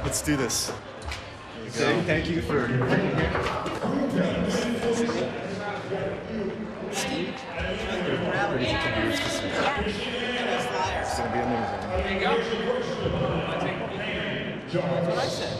Let's do this. Thank you for being here. Steve? It's going to be amazing. There you go. That's what I said.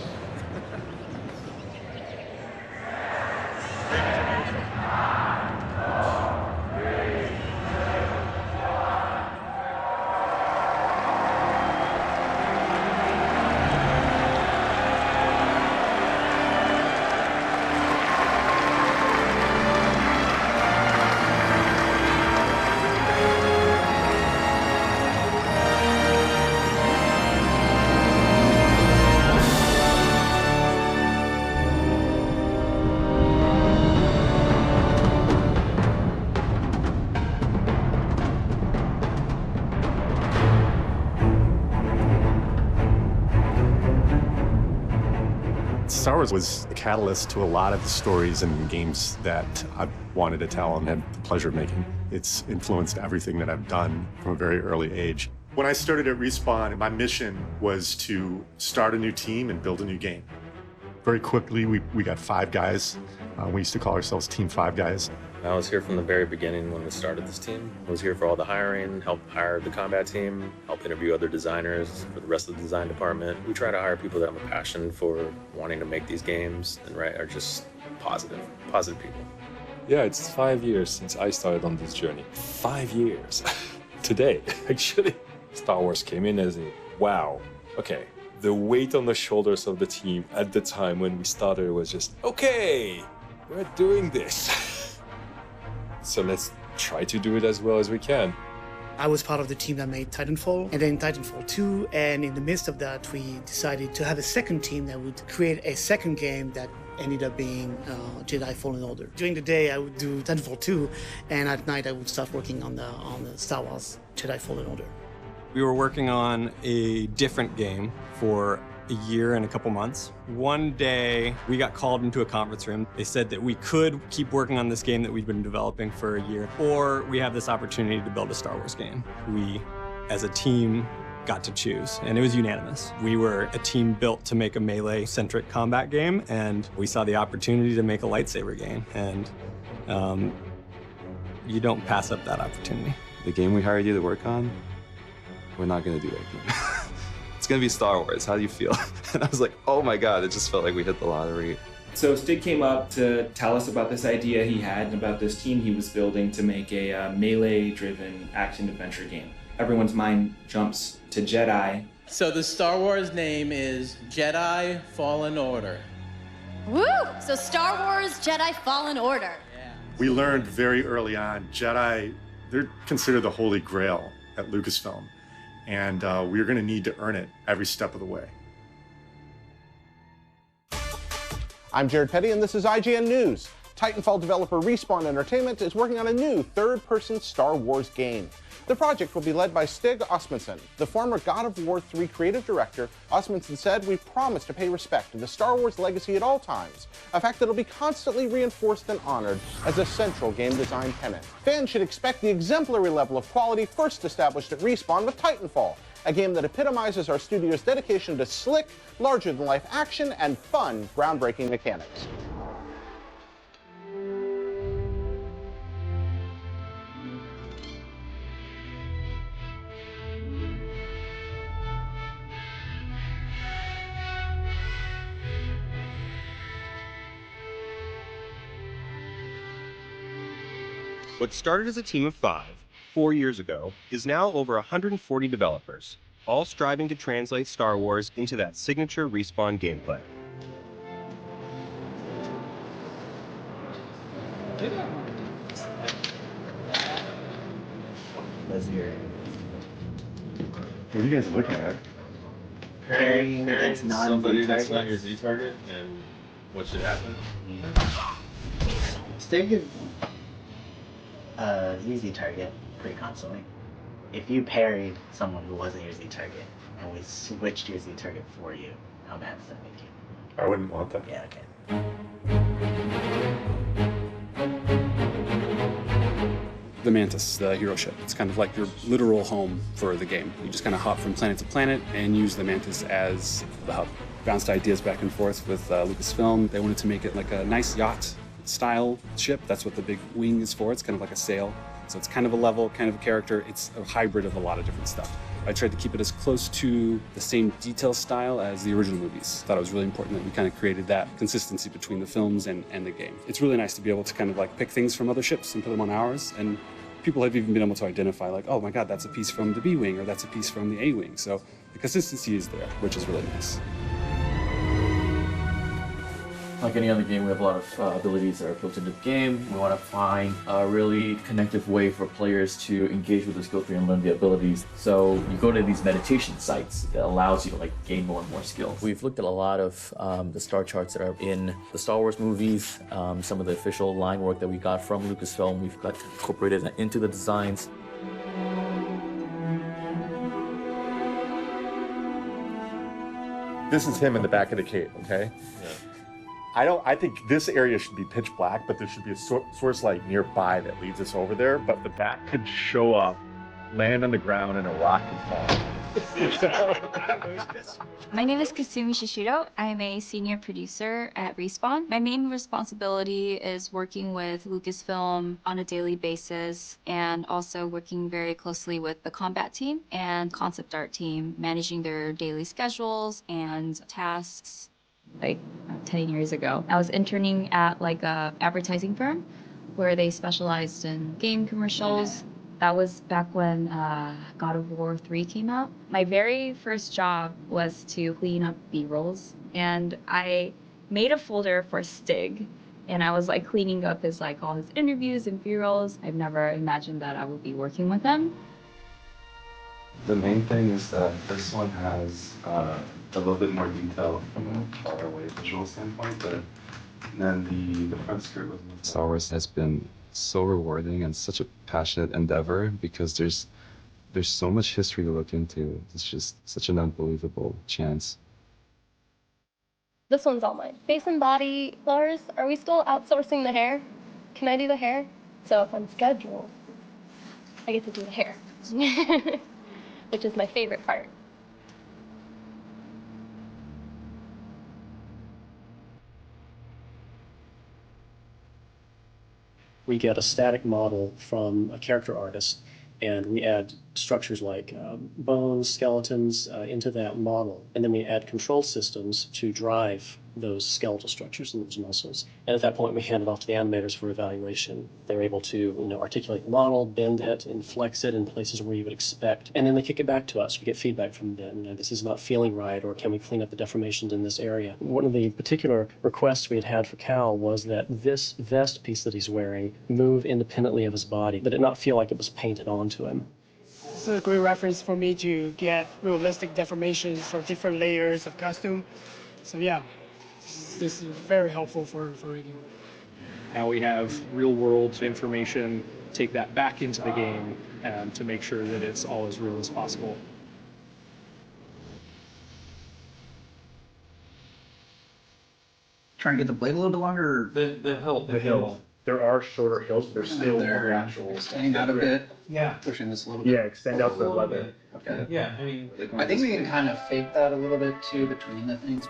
Star Wars was the catalyst to a lot of the stories and games that I wanted to tell and had the pleasure of making. It's influenced everything that I've done from a very early age. When I started at Respawn, my mission was to start a new team and build a new game. Very quickly, we got 5 guys. We used to call ourselves Team 5 Guys. I was here from the very beginning when we started this team. I was here for all the hiring, help hire the combat team, help interview other designers for the rest of the design department. We try to hire people that have a passion for wanting to make these games and are just positive people. Yeah, it's 5 years since I started on this journey. 5 years. Today, actually. Star Wars came in as a, wow, okay. The weight on the shoulders of the team at the time when we started was just, okay, we're doing this. So let's try to do it as well as we can. I was part of the team that made Titanfall, and then Titanfall 2, and in the midst of that, we decided to have a second team that would create a second game that ended up being Jedi Fallen Order. During the day, I would do Titanfall 2, and at night, I would start working on the Star Wars Jedi Fallen Order. We were working on a different game for a year and a couple months. One day, we got called into a conference room. They said that we could keep working on this game that we'd been developing for a year, or we have this opportunity to build a Star Wars game. We, as a team, got to choose, and it was unanimous. We were a team built to make a melee-centric combat game, and we saw the opportunity to make a lightsaber game, and you don't pass up that opportunity. The game we hired you to work on, we're not gonna do that game. It's gonna be Star Wars, how do you feel? And I was like, oh my God, it just felt like we hit the lottery. So Stig came up to tell us about this idea he had and about this team he was building to make a melee-driven action-adventure game. Everyone's mind jumps to Jedi. So the Star Wars name is Jedi Fallen Order. Woo! So Star Wars Jedi Fallen Order. Yeah. We learned very early on, Jedi, they're considered the holy grail at Lucasfilm. And we're going to need to earn it every step of the way. I'm Jared Petty, and this is IGN News. Titanfall developer Respawn Entertainment is working on a new third-person Star Wars game. The project will be led by Stig Asmussen, the former God of War 3 creative director. Asmussen said, "We promise to pay respect to the Star Wars legacy at all times, a fact that will be constantly reinforced and honored as a central game design tenet. Fans should expect the exemplary level of quality first established at Respawn with Titanfall, a game that epitomizes our studio's dedication to slick, larger-than-life action and fun, groundbreaking mechanics." What started as a team of 5, 4 years ago, is now over 140 developers, all striving to translate Star Wars into that signature Respawn gameplay. Let's hear it. What are you guys looking at? Parrying against somebody that's not your Z target, and what should happen? Stig is easy target pretty constantly. If you parried someone who wasn't your Z target and we switched your Z target for you, how bad does that make you? I wouldn't want that. Yeah, okay. The Mantis, the hero ship. It's kind of like your literal home for the game. You just kind of hop from planet to planet and use the Mantis as the hub. bounced ideas back and forth with Lucasfilm. They wanted to make it like a nice yacht style ship. That's what the big wing is for. It's kind of like a sail. So it's kind of a level, kind of a character. It's a hybrid of a lot of different stuff. I tried to keep it as close to the same detail style as the original movies. Thought it was really important that we kind of created that consistency between the films and the game. It's really nice to be able to kind of like pick things from other ships and put them on ours. And people have even been able to identify like, oh my God, that's a piece from the B wing or that's a piece from the A wing. So the consistency is there, which is really nice. Like any other game, we have a lot of abilities that are built into the game. We want to find a really connective way for players to engage with the skill tree and learn the abilities. So you go to these meditation sites that allows you to like gain more and more skills. We've looked at a lot of the star charts that are in the Star Wars movies, some of the official line work that we got from Lucasfilm. We've got incorporated that into the designs. This is him in the back of the cave, okay? Yeah. I think this area should be pitch black, but there should be a source light nearby that leads us over there, but the bat could show up, land on the ground, and a rock could fall. My name is Kasumi Shishiro. I'm a senior producer at Respawn. My main responsibility is working with Lucasfilm on a daily basis and also working very closely with the combat team and concept art team, managing their daily schedules and tasks. Like 10 years ago, I was interning at like a advertising firm where they specialized in game commercials. That was back when God of War 3 came out. My very first job was to clean up B-rolls, and I made a folder for Stig, and I was like cleaning up his like all his interviews and B-rolls. I've never imagined that I would be working with him. The main thing is that this one has a little bit more detail from a far away visual standpoint, but then the front skirt was Star Wars has been so rewarding and such a passionate endeavor because there's so much history to look into. It's just such an unbelievable chance. This one's all mine. Face and body, Lars, are we still outsourcing the hair? Can I do the hair? So if I'm scheduled, I get to do the hair, which is my favorite part. We get a static model from a character artist, and we add structures like bones, skeletons into that model, and then we add control systems to drive those skeletal structures and those muscles. And at that point, we hand it off to the animators for evaluation. They're able to, articulate the model, bend it, and flex it in places where you would expect, and then they kick it back to us. We get feedback from them. This is not feeling right, or can we clean up the deformations in this area? One of the particular requests we had for Cal was that this vest piece that he's wearing move independently of his body, that it not feel like it was painted onto him. This is a great reference for me to get realistic deformations for different layers of costume. So yeah, this is very helpful for rigging. Now we have real-world information, take that back into the game to make sure that it's all as real as possible. Trying to get the blade a little bit longer? The hill. The hill. There are shorter hills, but there's still more actual. Extending out a bit. Yeah. Pushing this a little bit. Yeah, extend out the leather. Okay. Yeah, I mean, I think we can kind of fake that a little bit too between the things.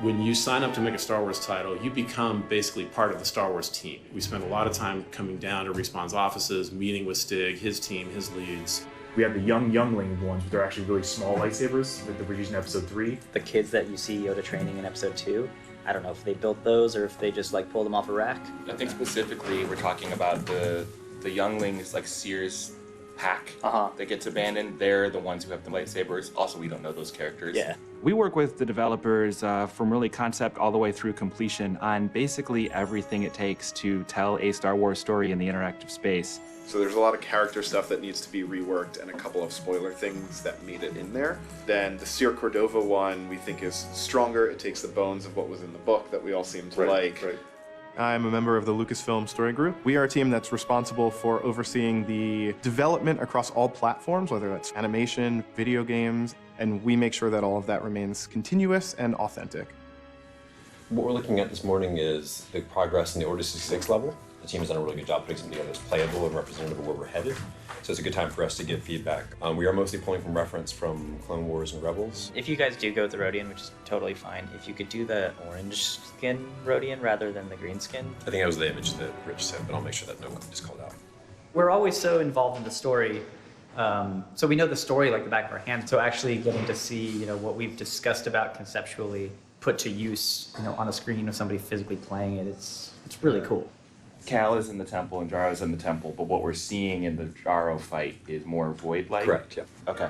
When you sign up to make a Star Wars title, you become basically part of the Star Wars team. We spend a lot of time coming down to Respawn's offices, meeting with Stig, his team, his leads. We have the youngling ones, but they're actually really small lightsabers that we're using in Episode 3. The kids that you see Yoda training in Episode 2, I don't know if they built those or if they just like pulled them off a rack. I think specifically we're talking about the younglings, like Sears pack that gets abandoned. They're the ones who have the lightsabers. Also, we don't know those characters. Yeah. We work with the developers from really concept all the way through completion on basically everything it takes to tell a Star Wars story in the interactive space. So there's a lot of character stuff that needs to be reworked and a couple of spoiler things that made it in there. Then the Seer Cordova one we think is stronger. It takes the bones of what was in the book that we all seem to like. Right. I'm a member of the Lucasfilm Story Group. We are a team that's responsible for overseeing the development across all platforms, whether that's animation, video games, and we make sure that all of that remains continuous and authentic. What we're looking at this morning is the progress in the Order 66 level. The team has done a really good job putting something together that's playable and representative of where we're headed. So it's a good time for us to give feedback. We are mostly pulling from reference from Clone Wars and Rebels. If you guys do go with the Rodian, which is totally fine, if you could do the orange skin Rodian rather than the green skin. I think that was the image that Rich said, but I'll make sure that no one is called out. We're always so involved in the story, so we know the story like the back of our hand. So actually getting to see, what we've discussed about conceptually put to use, on a screen of somebody physically playing it, it's really cool. Cal is in the temple and Jaro's in the temple, but what we're seeing in the Jaro fight is more void-like? Correct, yeah. Okay.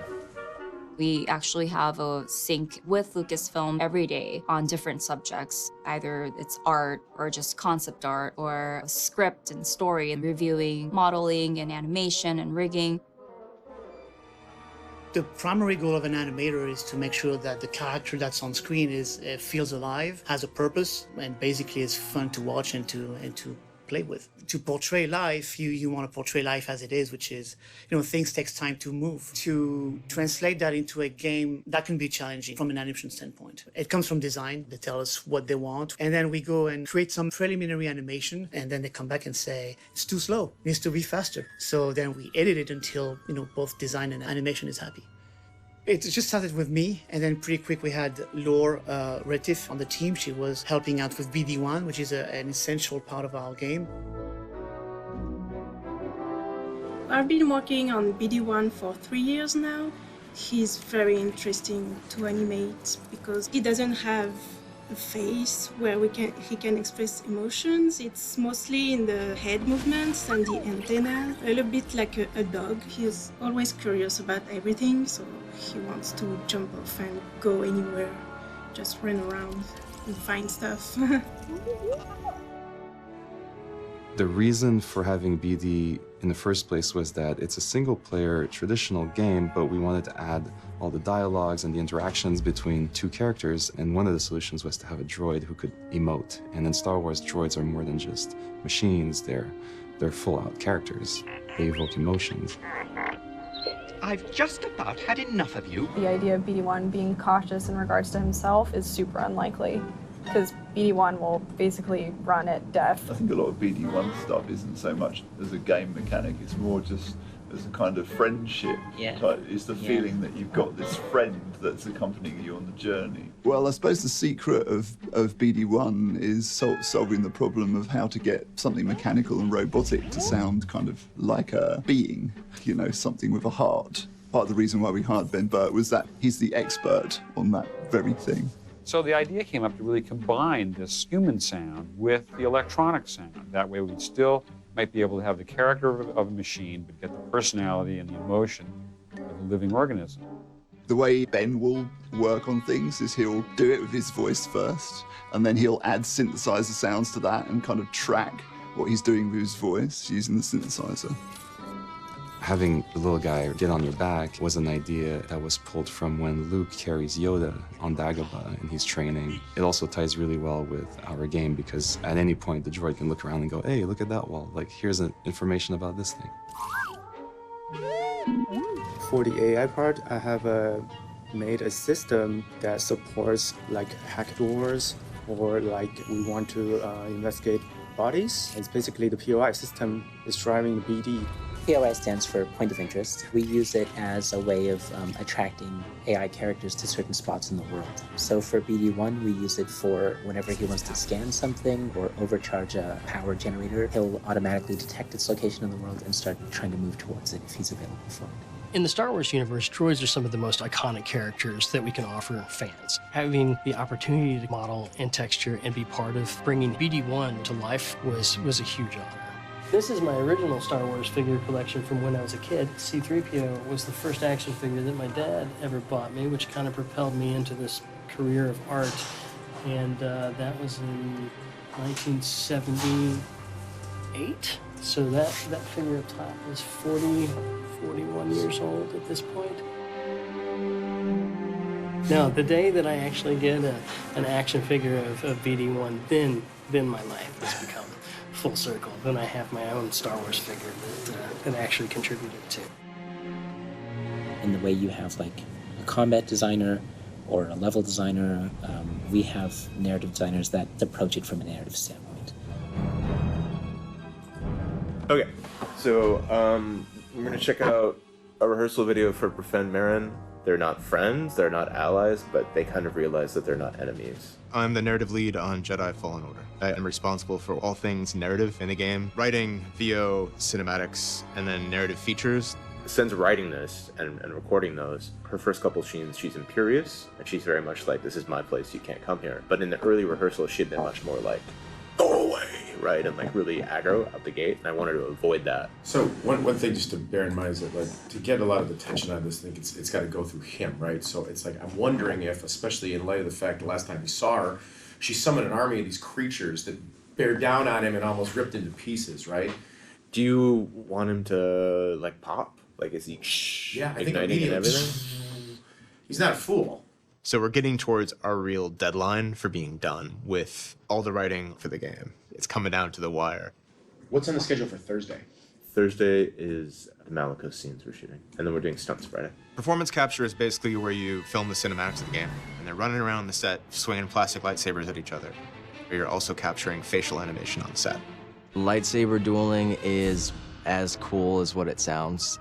We actually have a sync with Lucasfilm every day on different subjects. Either it's art or just concept art or a script and story and reviewing modeling and animation and rigging. The primary goal of an animator is to make sure that the character that's on screen feels alive, has a purpose, and basically is fun to watch and to play with. To portray life, you want to portray life as it is, which is, things takes time to move. To translate that into a game, that can be challenging from an animation standpoint. It comes from design. They tell us what they want, and then we go and create some preliminary animation, and then they come back and say, it's too slow, it needs to be faster. So then we edit it until, both design and animation is happy. It just started with me, and then pretty quick we had Laure Retif on the team. She was helping out with BD1, which is an essential part of our game. I've been working on BD1 for 3 years now. He's very interesting to animate because he doesn't have a face where he can express emotions. It's mostly in the head movements and the antenna, a little bit like a dog. He's always curious about everything, so he wants to jump off and go anywhere, just run around and find stuff. The reason for having BD in the first place was that it's a single-player traditional game, but we wanted to add all the dialogues and the interactions between two characters, and one of the solutions was to have a droid who could emote. And in Star Wars, droids are more than just machines, they're full-out characters. They evoke emotions. I've just about had enough of you. The idea of BD1 being cautious in regards to himself is super unlikely, because BD1 will basically run at death. I think a lot of BD1 stuff isn't so much as a game mechanic, it's more just as a kind of friendship. Yeah. It's the feeling that you've got this friend that's accompanying you on the journey. Well, I suppose the secret of BD1 is solving the problem of how to get something mechanical and robotic to sound kind of like a being, something with a heart. Part of the reason why we hired Ben Burt was that he's the expert on that very thing. So the idea came up to really combine this human sound with the electronic sound. That way we still might be able to have the character of a machine, but get the personality and the emotion of a living organism. The way Ben will work on things is he'll do it with his voice first, and then he'll add synthesizer sounds to that and kind of track what he's doing with his voice using the synthesizer. Having the little guy get on your back was an idea that was pulled from when Luke carries Yoda on Dagobah and he's training. It also ties really well with our game because at any point the droid can look around and go, hey, look at that wall. Like, here's information about this thing. For the AI part, I have made a system that supports like hack doors or like we want to investigate bodies. It's basically the POI system is driving the BD. POI stands for point of interest. We use it as a way of attracting AI characters to certain spots in the world. So for BD1, we use it for whenever he wants to scan something or overcharge a power generator, he'll automatically detect its location in the world and start trying to move towards it if he's available for it. In the Star Wars universe, droids are some of the most iconic characters that we can offer fans. Having the opportunity to model and texture and be part of bringing BD1 to life was a huge honor. This is my original Star Wars figure collection from when I was a kid. C-3PO was the first action figure that my dad ever bought me, which kind of propelled me into this career of art. And that was in 1978. So that figure up top is 41 years old at this point. Now, the day that I actually get an action figure of BD1, then my life has become full circle. Then I have my own Star Wars figure that actually contributed to. In the way you have like a combat designer or a level designer, we have narrative designers that approach it from a narrative standpoint. Okay, so we're gonna check out a rehearsal video for Befriend Marin. They're not friends, they're not allies, but they kind of realize that they're not enemies. I'm the narrative lead on Jedi Fallen Order. I am responsible for all things narrative in the game, writing, VO, cinematics, and then narrative features. Since writing this and recording those, her first couple scenes, she's imperious, and she's very much like, this is my place, you can't come here. But in the early rehearsals, she'd been much more like, go away, right? And like really aggro out the gate, and I wanted to avoid that. So one thing just to bear in mind is that like to get a lot of attention on this thing, it's got to go through him, right? So it's like, I'm wondering if, especially in light of the fact the last time we saw her, she summoned an army of these creatures that bear down on him and almost ripped into pieces, right? Do you want him to like pop? Like, is he I think igniting and everything? He's not a fool. So we're getting towards our real deadline for being done with all the writing for the game. It's coming down to the wire. What's on the schedule for Thursday? Thursday is the Malicos scenes we're shooting, and then we're doing stunts Friday. Performance capture is basically where you film the cinematics of the game, and they're running around the set, swinging plastic lightsabers at each other. But you're also capturing facial animation on the set. Lightsaber dueling is as cool as what it sounds.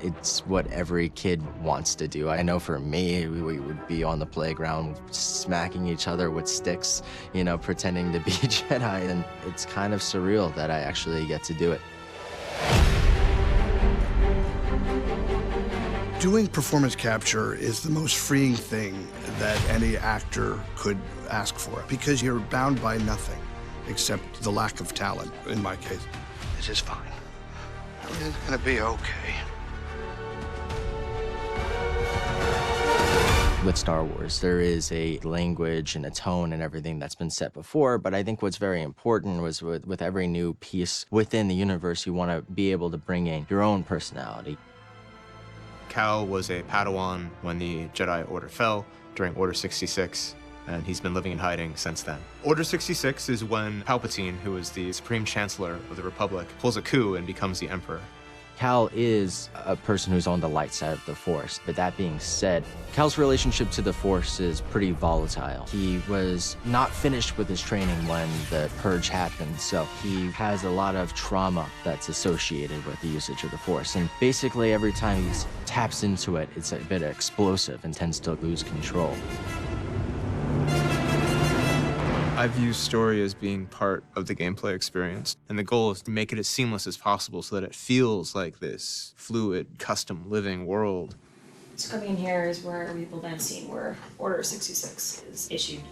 It's what every kid wants to do. I know for me, we would be on the playground smacking each other with sticks, you know, pretending to be Jedi, and it's kind of surreal that I actually get to do it. Doing performance capture is the most freeing thing that any actor could ask for, because you're bound by nothing except the lack of talent, in my case. This is fine. Everything's gonna be okay. With Star Wars, there is a language and a tone and everything that's been set before, but I think what's very important was with every new piece within the universe, you want to be able to bring in your own personality. Cal was a Padawan when the Jedi Order fell during Order 66, and he's been living in hiding since then. Order 66 is when Palpatine, who is the Supreme Chancellor of the Republic, pulls a coup and becomes the Emperor. Cal is a person who's on the light side of the Force, but that being said, Cal's relationship to the Force is pretty volatile. He was not finished with his training when the Purge happened, so he has a lot of trauma that's associated with the usage of the Force, and basically every time he taps into it, it's a bit explosive and tends to lose control. I view story as being part of the gameplay experience, and the goal is to make it as seamless as possible so that it feels like this fluid, custom living world. So coming in here is where we will then see where Order 66 is issued.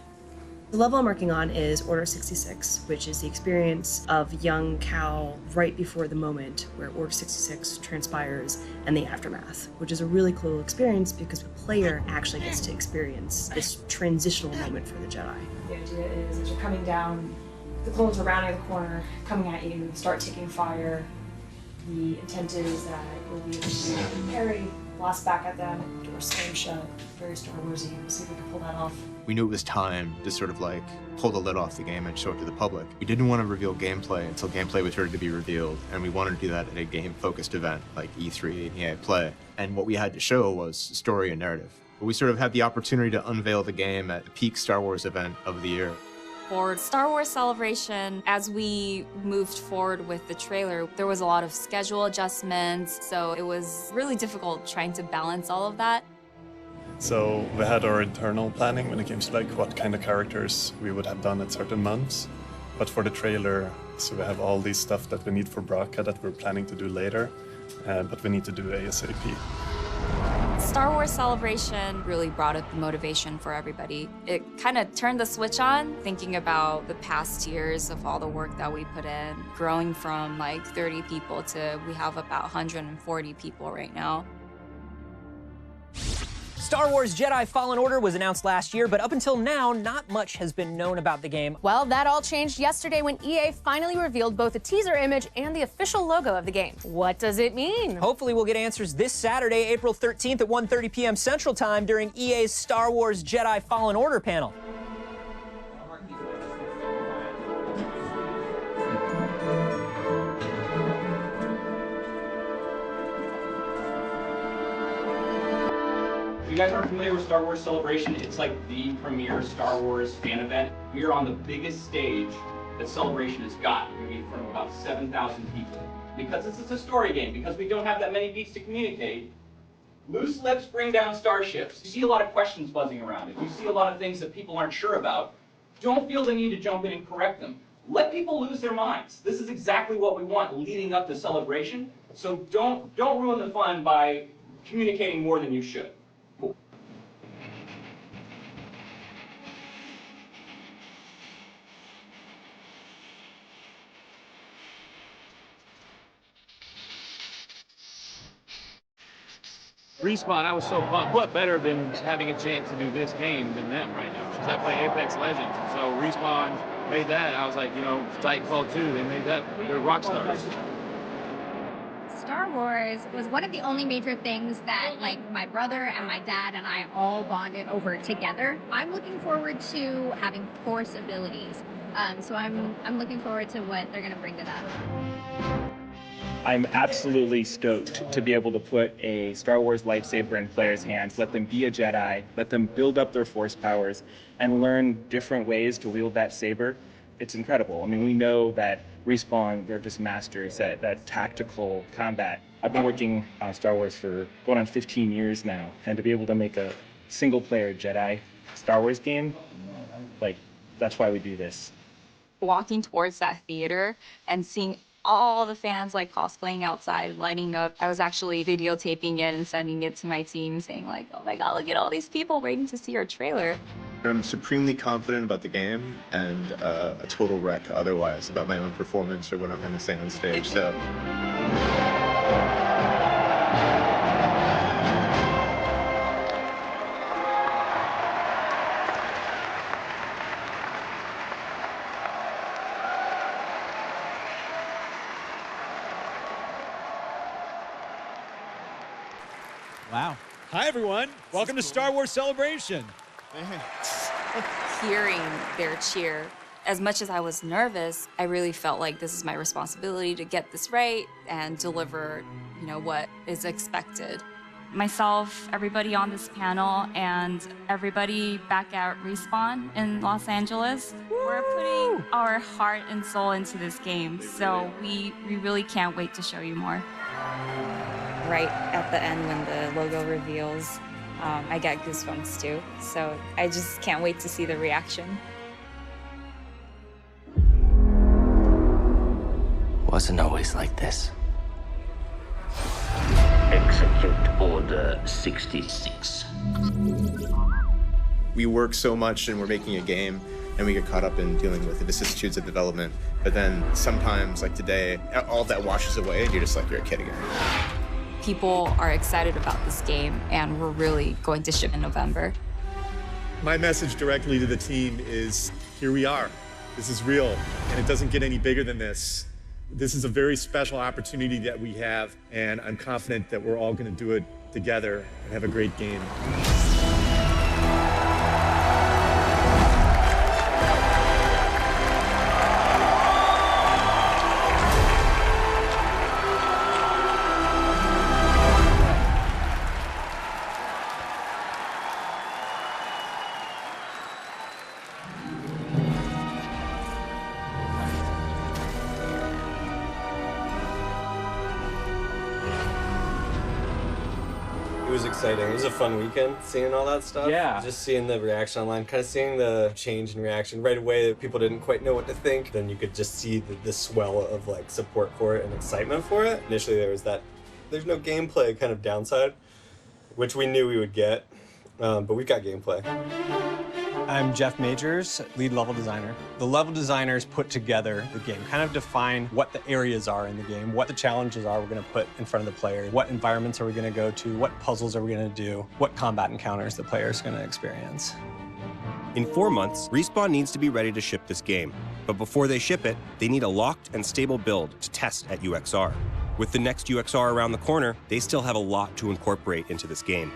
The level I'm working on is Order 66, which is the experience of young Cal right before the moment where Order 66 transpires and the aftermath, which is a really cool experience because the player actually gets to experience this transitional moment for the Jedi. The idea is as you're coming down, the clones are rounding the corner, coming at you, start taking fire. The intent is that you'll be able to parry, blast back at them, door slam shut, very Star Warsy. We'll see if we can pull that off. We knew it was time to sort of like pull the lid off the game and show it to the public. We didn't want to reveal gameplay until gameplay was ready to be revealed, and we wanted to do that at a game-focused event like E3 and EA Play. And what we had to show was story and narrative. But we sort of had the opportunity to unveil the game at the peak Star Wars event of the year. For Star Wars Celebration, as we moved forward with the trailer, there was a lot of schedule adjustments, so it was really difficult trying to balance all of that. So we had our internal planning when it came to like what kind of characters we would have done at certain months. But for the trailer, so we have all these stuff that we need for Braca that we're planning to do later, but we need to do ASAP. Star Wars Celebration really brought up the motivation for everybody. It kind of turned the switch on, thinking about the past years of all the work that we put in, growing from like 30 people to we have about 140 people right now. Star Wars Jedi Fallen Order was announced last year, but up until now, not much has been known about the game. Well, that all changed yesterday when EA finally revealed both a teaser image and the official logo of the game. What does it mean? Hopefully we'll get answers this Saturday, April 13th at 1:30 p.m. Central Time during EA's Star Wars Jedi Fallen Order panel. If you guys aren't familiar with Star Wars Celebration, it's like the premier Star Wars fan event. We are on the biggest stage that Celebration has got. We're going to be in front of about 7,000 people. because this is a story game, because we don't have that many beats to communicate, loose lips bring down starships. You see a lot of questions buzzing around. If you see a lot of things that people aren't sure about, don't feel the need to jump in and correct them. Let people lose their minds. This is exactly what we want leading up to Celebration. So don't ruin the fun by communicating more than you should. Cool. Respawn, I was so pumped. What better than having a chance to do this game than them right now? Because I play Apex Legends. So Respawn made that. I was like, you know, Titanfall 2, they made that. They're rock stars. Star Wars was one of the only major things that, like, my brother and my dad and I all bonded over together. I'm looking forward to having Force abilities. So I'm looking forward to what they're going to bring to that. I'm absolutely stoked to be able to put a Star Wars lightsaber in players' hands, let them be a Jedi, let them build up their Force powers, and learn different ways to wield that saber. It's incredible. I mean, we know that Respawn, they're just masters at that tactical combat. I've been working on Star Wars for going on 15 years now, and to be able to make a single-player Jedi Star Wars game, like, that's why we do this. Walking towards that theater and seeing all the fans like cosplaying outside, lining up. I was actually videotaping it and sending it to my team saying like, oh my God, look at all these people waiting to see our trailer. I'm supremely confident about the game and a total wreck otherwise about my own performance or what I'm going to say on stage. So. Wow. Hi, everyone. Welcome to Star Wars Celebration. Hearing their cheer, as much as I was nervous, I really felt like this is my responsibility to get this right and deliver, you know, what is expected. Myself, everybody on this panel, and everybody back at Respawn in Los Angeles, we're putting our heart and soul into this game, so we really can't wait to show you more. Right at the end when the logo reveals, I get goosebumps too. So I just can't wait to see the reaction. Wasn't always like this. Execute Order 66. We work so much and we're making a game and we get caught up in dealing with the vicissitudes of development. But then sometimes, like today, all that washes away and you're just like, you're a kid again. People are excited about this game, and we're really going to ship in November. My message directly to the team is, here we are. This is real, and it doesn't get any bigger than this. This is a very special opportunity that we have, and I'm confident that we're all going to do it together and have a great game. It was exciting. It was a fun weekend, seeing all that stuff. Yeah. Just seeing the reaction online, kind of seeing the change in reaction right away that people didn't quite know what to think. Then you could just see the swell of like support for it and excitement for it. Initially there was that, there's no gameplay kind of downside, which we knew we would get, but we got gameplay. I'm Jeff Majors, lead level designer. The level designers put together the game, kind of define what the areas are in the game, what the challenges are we're going to put in front of the player, what environments are we going to go to, what puzzles are we going to do, what combat encounters the player is going to experience. In 4 months, Respawn needs to be ready to ship this game. But before they ship it, they need a locked and stable build to test at UXR. With the next UXR around the corner, they still have a lot to incorporate into this game.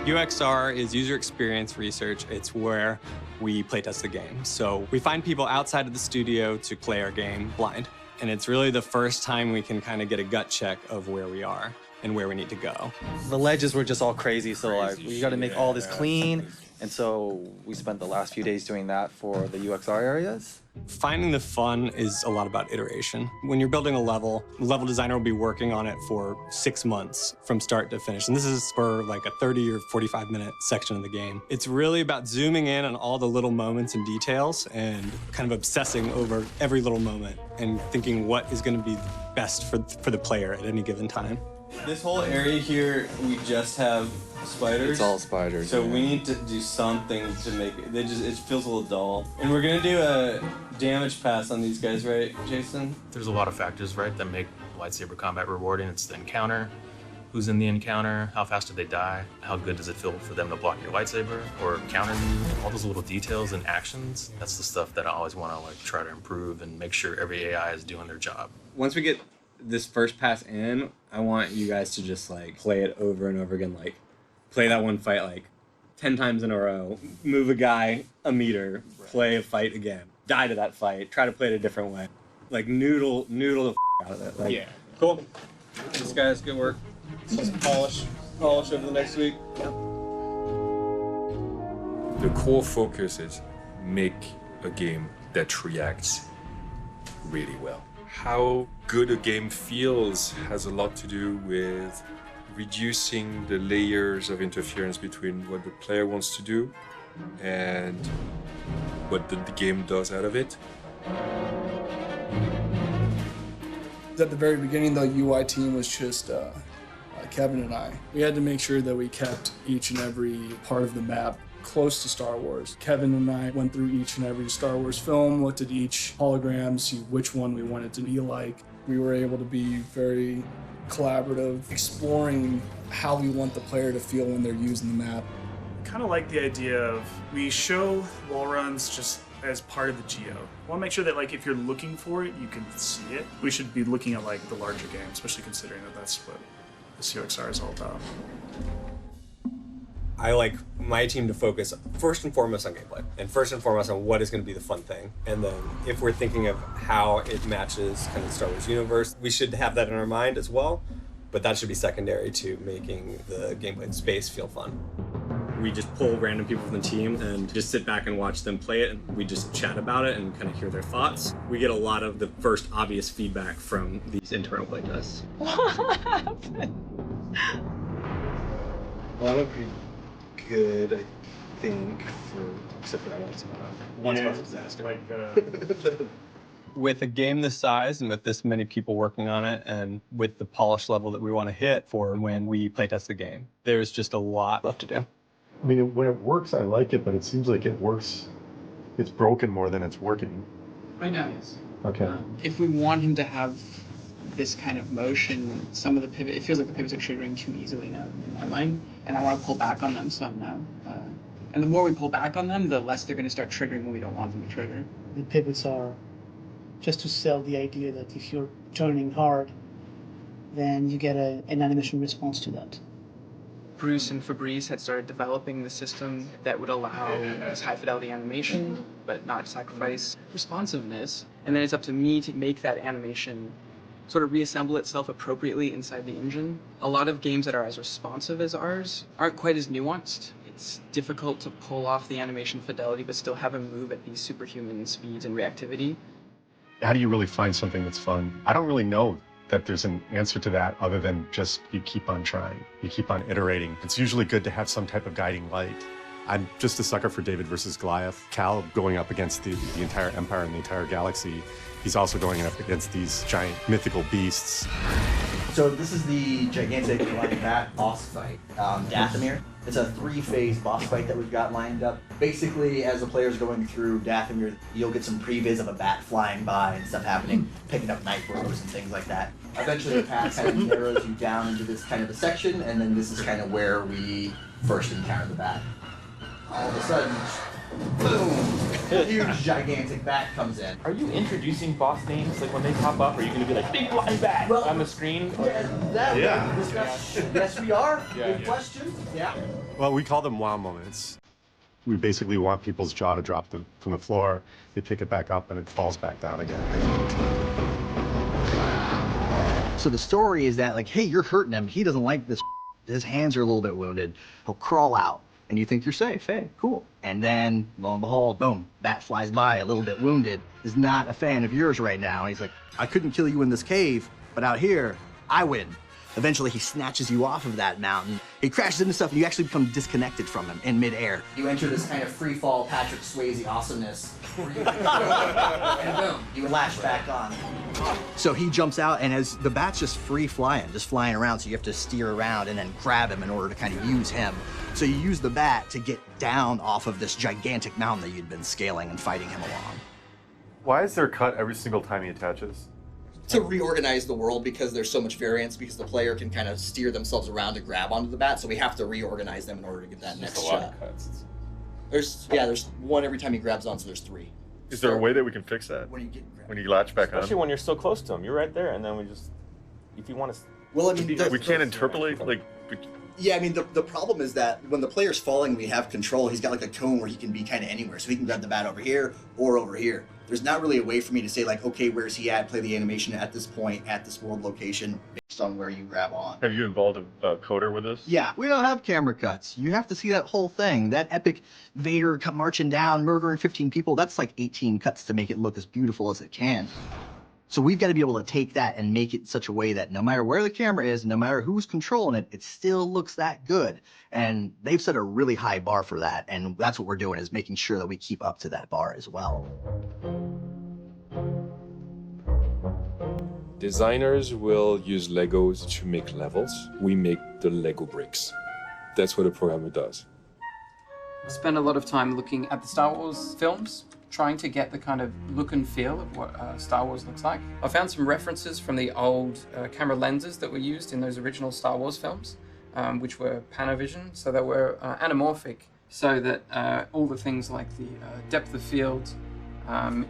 UXR is user experience research. It's where we playtest the game. So we find people outside of the studio to play our game blind. And it's really the first time we can kind of get a gut check of where we are and where we need to go. The ledges were just all crazy, so like we got to make all this clean, And so we spent the last few days doing that for the UXR areas. Finding the fun is a lot about iteration. When you're building a level designer will be working on it for 6 months from start to finish. And this is for like a 30 or 45-minute section of the game. It's really about zooming in on all the little moments and details and kind of obsessing over every little moment and thinking what is going to be best for the player at any given time. This whole area here, we just have spiders. It's all spiders. So yeah. we need to do something to make it. It feels a little dull. And we're gonna do a damage pass on these guys, right, Jason? There's a lot of factors, right, that make lightsaber combat rewarding. It's the encounter, who's in the encounter, how fast do they die, how good does it feel for them to block your lightsaber or counter you, all those little details and actions. That's the stuff that I always want to like try to improve and make sure every AI is doing their job. Once we get this first pass in, I want you guys to just like play it over and over again, like play that one fight like 10 times in a row, move a guy a meter, play a fight again, die to that fight, try to play it a different way. Like noodle the out of it. Like, yeah. Cool. This guys, good work. Let's just polish over the next week. Yep. The core focus is make a game that reacts really well. How good a game feels has a lot to do with reducing the layers of interference between what the player wants to do and what the game does out of it. At the very beginning, the UI team was just Kevin and I. We had to make sure that we kept each and every part of the map close to Star Wars. Kevin and I went through each and every Star Wars film, looked at each hologram, see which one we wanted to be like. We were able to be very collaborative, exploring how we want the player to feel when they're using the map. Kind of like the idea of we show wall runs just as part of the geo. I want to make sure that like if you're looking for it, you can see it. We should be looking at like the larger game, especially considering that that's what the CXR is all about. I like my team to focus first and foremost on gameplay, and first and foremost on what is going to be the fun thing. And then if we're thinking of how it matches kind of the Star Wars universe, we should have that in our mind as well, but that should be secondary to making the gameplay and space feel fun. We just pull random people from the team and just sit back and watch them play it, and we just chat about it and kind of hear their thoughts. We get a lot of the first obvious feedback from these internal playtests. What happened? Well, that would be good, I think, except for that one spot disaster. With a game this size and with this many people working on it and with the polish level that we want to hit for when we playtest the game, there's just a lot left to do. I mean, when it works, I like it, but it seems like it works. It's broken more than it's working. Right now, yes. Okay. If we want him to have this kind of motion, some of the pivot, it feels like the pivots are triggering too easily now in my mind, and I want to pull back on them some now. And the more we pull back on them, the less they're going to start triggering when we don't want them to trigger. The pivots are just to sell the idea that if you're turning hard, then you get an animation response to that. Bruce and Fabrice had started developing the system that would allow this high fidelity animation, but not sacrifice responsiveness. And then it's up to me to make that animation sort of reassemble itself appropriately inside the engine. A lot of games that are as responsive as ours aren't quite as nuanced. It's difficult to pull off the animation fidelity, but still have them move at these superhuman speeds and reactivity. How do you really find something that's fun? I don't really know that there's an answer to that other than just you keep on trying. You keep on iterating. It's usually good to have some type of guiding light. I'm just a sucker for David versus Goliath. Cal going up against the entire Empire and the entire galaxy. He's also going up against these giant mythical beasts. So this is the gigantic like bat boss fight, Dathomir. It's a 3-phase boss fight that we've got lined up. Basically, as the player's going through Dathomir, you'll get some previs of a bat flying by and stuff happening, picking up night bros and things like that. Eventually the path kind of narrows you down into this kind of a section, and then this is kind of where we first encounter the bat. All of a sudden, boom, a huge gigantic bat comes in. Are you introducing boss names? Like when they pop up, are you going to be like, big blind bat on the screen? Yes, we are. Good question. Yeah. Well, we call them wow moments. We basically want people's jaw to drop from the floor. They pick it back up and it falls back down again. So the story is that like, hey, you're hurting him. He doesn't like this. His hands are a little bit wounded. He'll crawl out. and you think you're safe. Hey, cool. And then, lo and behold, boom, bat flies by, a little bit wounded, is not a fan of yours right now. And he's like, I couldn't kill you in this cave, but out here, I win. Eventually, he snatches you off of that mountain. He crashes into stuff, and you actually become disconnected from him in midair. You enter this kind of free fall Patrick Swayze awesomeness. And boom, you lash back on. So he jumps out, and as the bat's just free flying, just flying around, so you have to steer around and then grab him in order to kind of use him. So you use the bat to get down off of this gigantic mountain that you'd been scaling and fighting him along. Why is there a cut every single time he attaches? To reorganize the world, because there's so much variance, because the player can kind of steer themselves around to grab onto the bat, so we have to reorganize them in order to get that next shot. A lot of cuts. There's one every time he grabs on, so there's 3. Is there a way that we can fix that? When you latch back Especially on? when you're so close to him. You're right there, and then we just, if you want to... Well, I mean, we can't interpolate, like... Yeah, I mean, the problem is that when the player's falling, we have control. He's got like a cone where he can be kind of anywhere. So he can grab the bat over here or over here. There's not really a way for me to say like, okay, where's he at? Play the animation at this point, at this world location, based on where you grab on. Have you involved a coder with this? Yeah, we don't have camera cuts. You have to see that whole thing. That epic Vader marching down, murdering 15 people. That's like 18 cuts to make it look as beautiful as it can. So we've got to be able to take that and make it in such a way that no matter where the camera is, no matter who's controlling it, it still looks that good. And they've set a really high bar for that. And that's what we're doing, is making sure that we keep up to that bar as well. Designers will use Legos to make levels. We make the Lego bricks. That's what a programmer does. I spent a lot of time looking at the Star Wars films, trying to get the kind of look and feel of what Star Wars looks like. I found some references from the old camera lenses that were used in those original Star Wars films, which were Panavision, so they were anamorphic, so that all the things like the depth of field,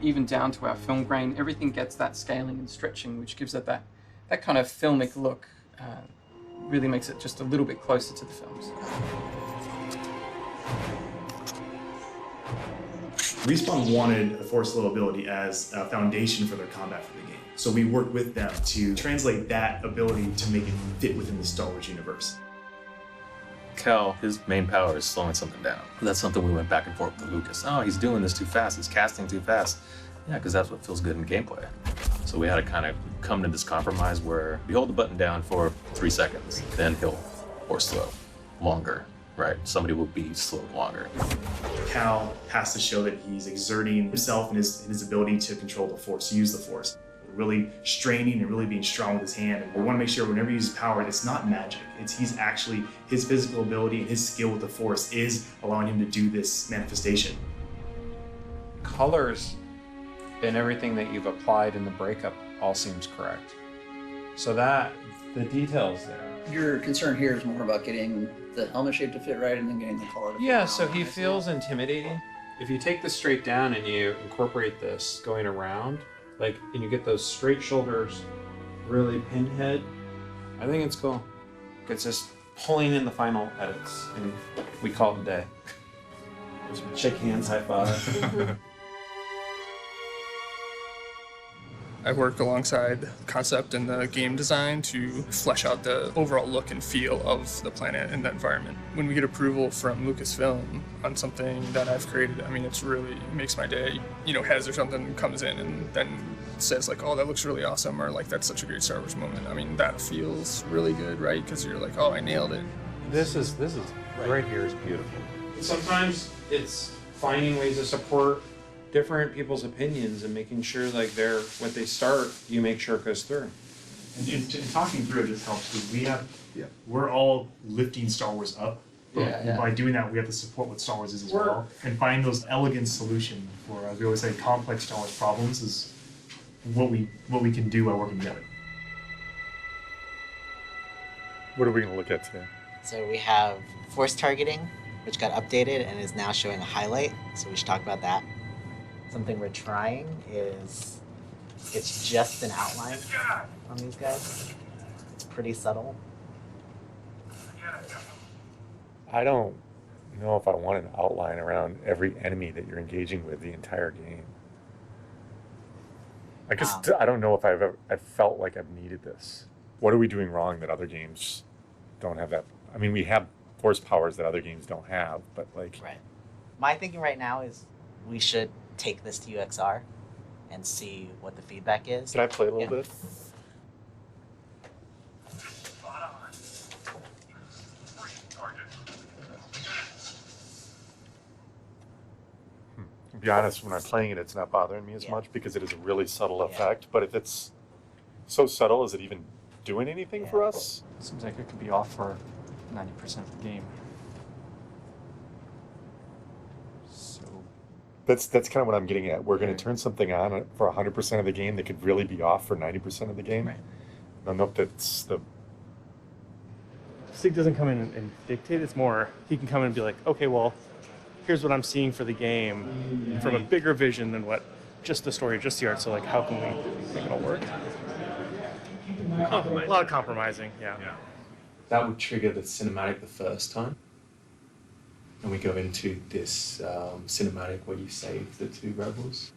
even down to our film grain, everything gets that scaling and stretching, which gives it that kind of filmic look, really makes it just a little bit closer to the films. Respawn wanted the Force Low ability as a foundation for their combat for the game. So we worked with them to translate that ability to make it fit within the Star Wars universe. Cal, his main power is slowing something down. That's something we went back and forth with Lucas. Oh, he's doing this too fast. He's casting too fast. Yeah, because that's what feels good in gameplay. So we had to kind of come to this compromise where we hold the button down for 3 seconds, then he'll force slow longer. Right, somebody will be slowed longer. Cal has to show that he's exerting himself and his ability to control the Force, to use the Force. Really straining and really being strong with his hand. And we want to make sure whenever he uses power, it's not magic. He's actually, his physical ability and his skill with the Force is allowing him to do this manifestation. Colors and everything that you've applied in the breakup all seems correct. So that, the details there. Your concern here is more about getting the helmet shape to fit right and then getting the color to fit. Yeah, so he feels intimidating. If you take this straight down and you incorporate this going around, like, and you get those straight shoulders, really pinhead, I think it's cool. It's just pulling in the final edits, and we call it a day. Shake hands, high five. I work alongside concept and the game design to flesh out the overall look and feel of the planet and the environment. When we get approval from Lucasfilm on something that I've created, I mean, it's really makes my day. You know, Hez or something comes in and then says like, oh, that looks really awesome, or like, that's such a great Star Wars moment. I mean, that feels really good, right? Because you're like, oh, I nailed it. This is right here is beautiful. Sometimes it's finding ways to support different people's opinions and making sure like what they start, you make sure it goes through. And talking through it just helps because we're all lifting Star Wars up. And by doing that, we have to support what Star Wars is as well, and find those elegant solutions for, as we always say, complex Star Wars problems is what we can do by working together. What are we going to look at today? So we have force targeting, which got updated and is now showing a highlight. So we should talk about that. Something we're trying is, it's just an outline on these guys. It's pretty subtle. I don't know if I want an outline around every enemy that you're engaging with the entire game. I guess I don't know if I've felt like I've needed this. What are we doing wrong that other games don't have that? I mean, we have force powers that other games don't have, but like. Right. My thinking right now is we should take this to UXR and see what the feedback is. Can I play a little bit? To be honest, when I'm playing it, it's not bothering me as much because it is a really subtle effect. But if it's so subtle, is it even doing anything for us? Seems like it could be off for 90% of the game. That's kind of what I'm getting at. We're going to turn something on for 100% of the game that could really be off for 90% of the game. Right. I don't know if that's the... Kashyyyk doesn't come in and dictate. It's more, he can come in and be like, okay, well, here's what I'm seeing for the game from a bigger vision than what just the story, just the art. So like, how can we make it all work? A lot of compromising, yeah. That would trigger the cinematic the first time. And we go into this cinematic where you save the two rebels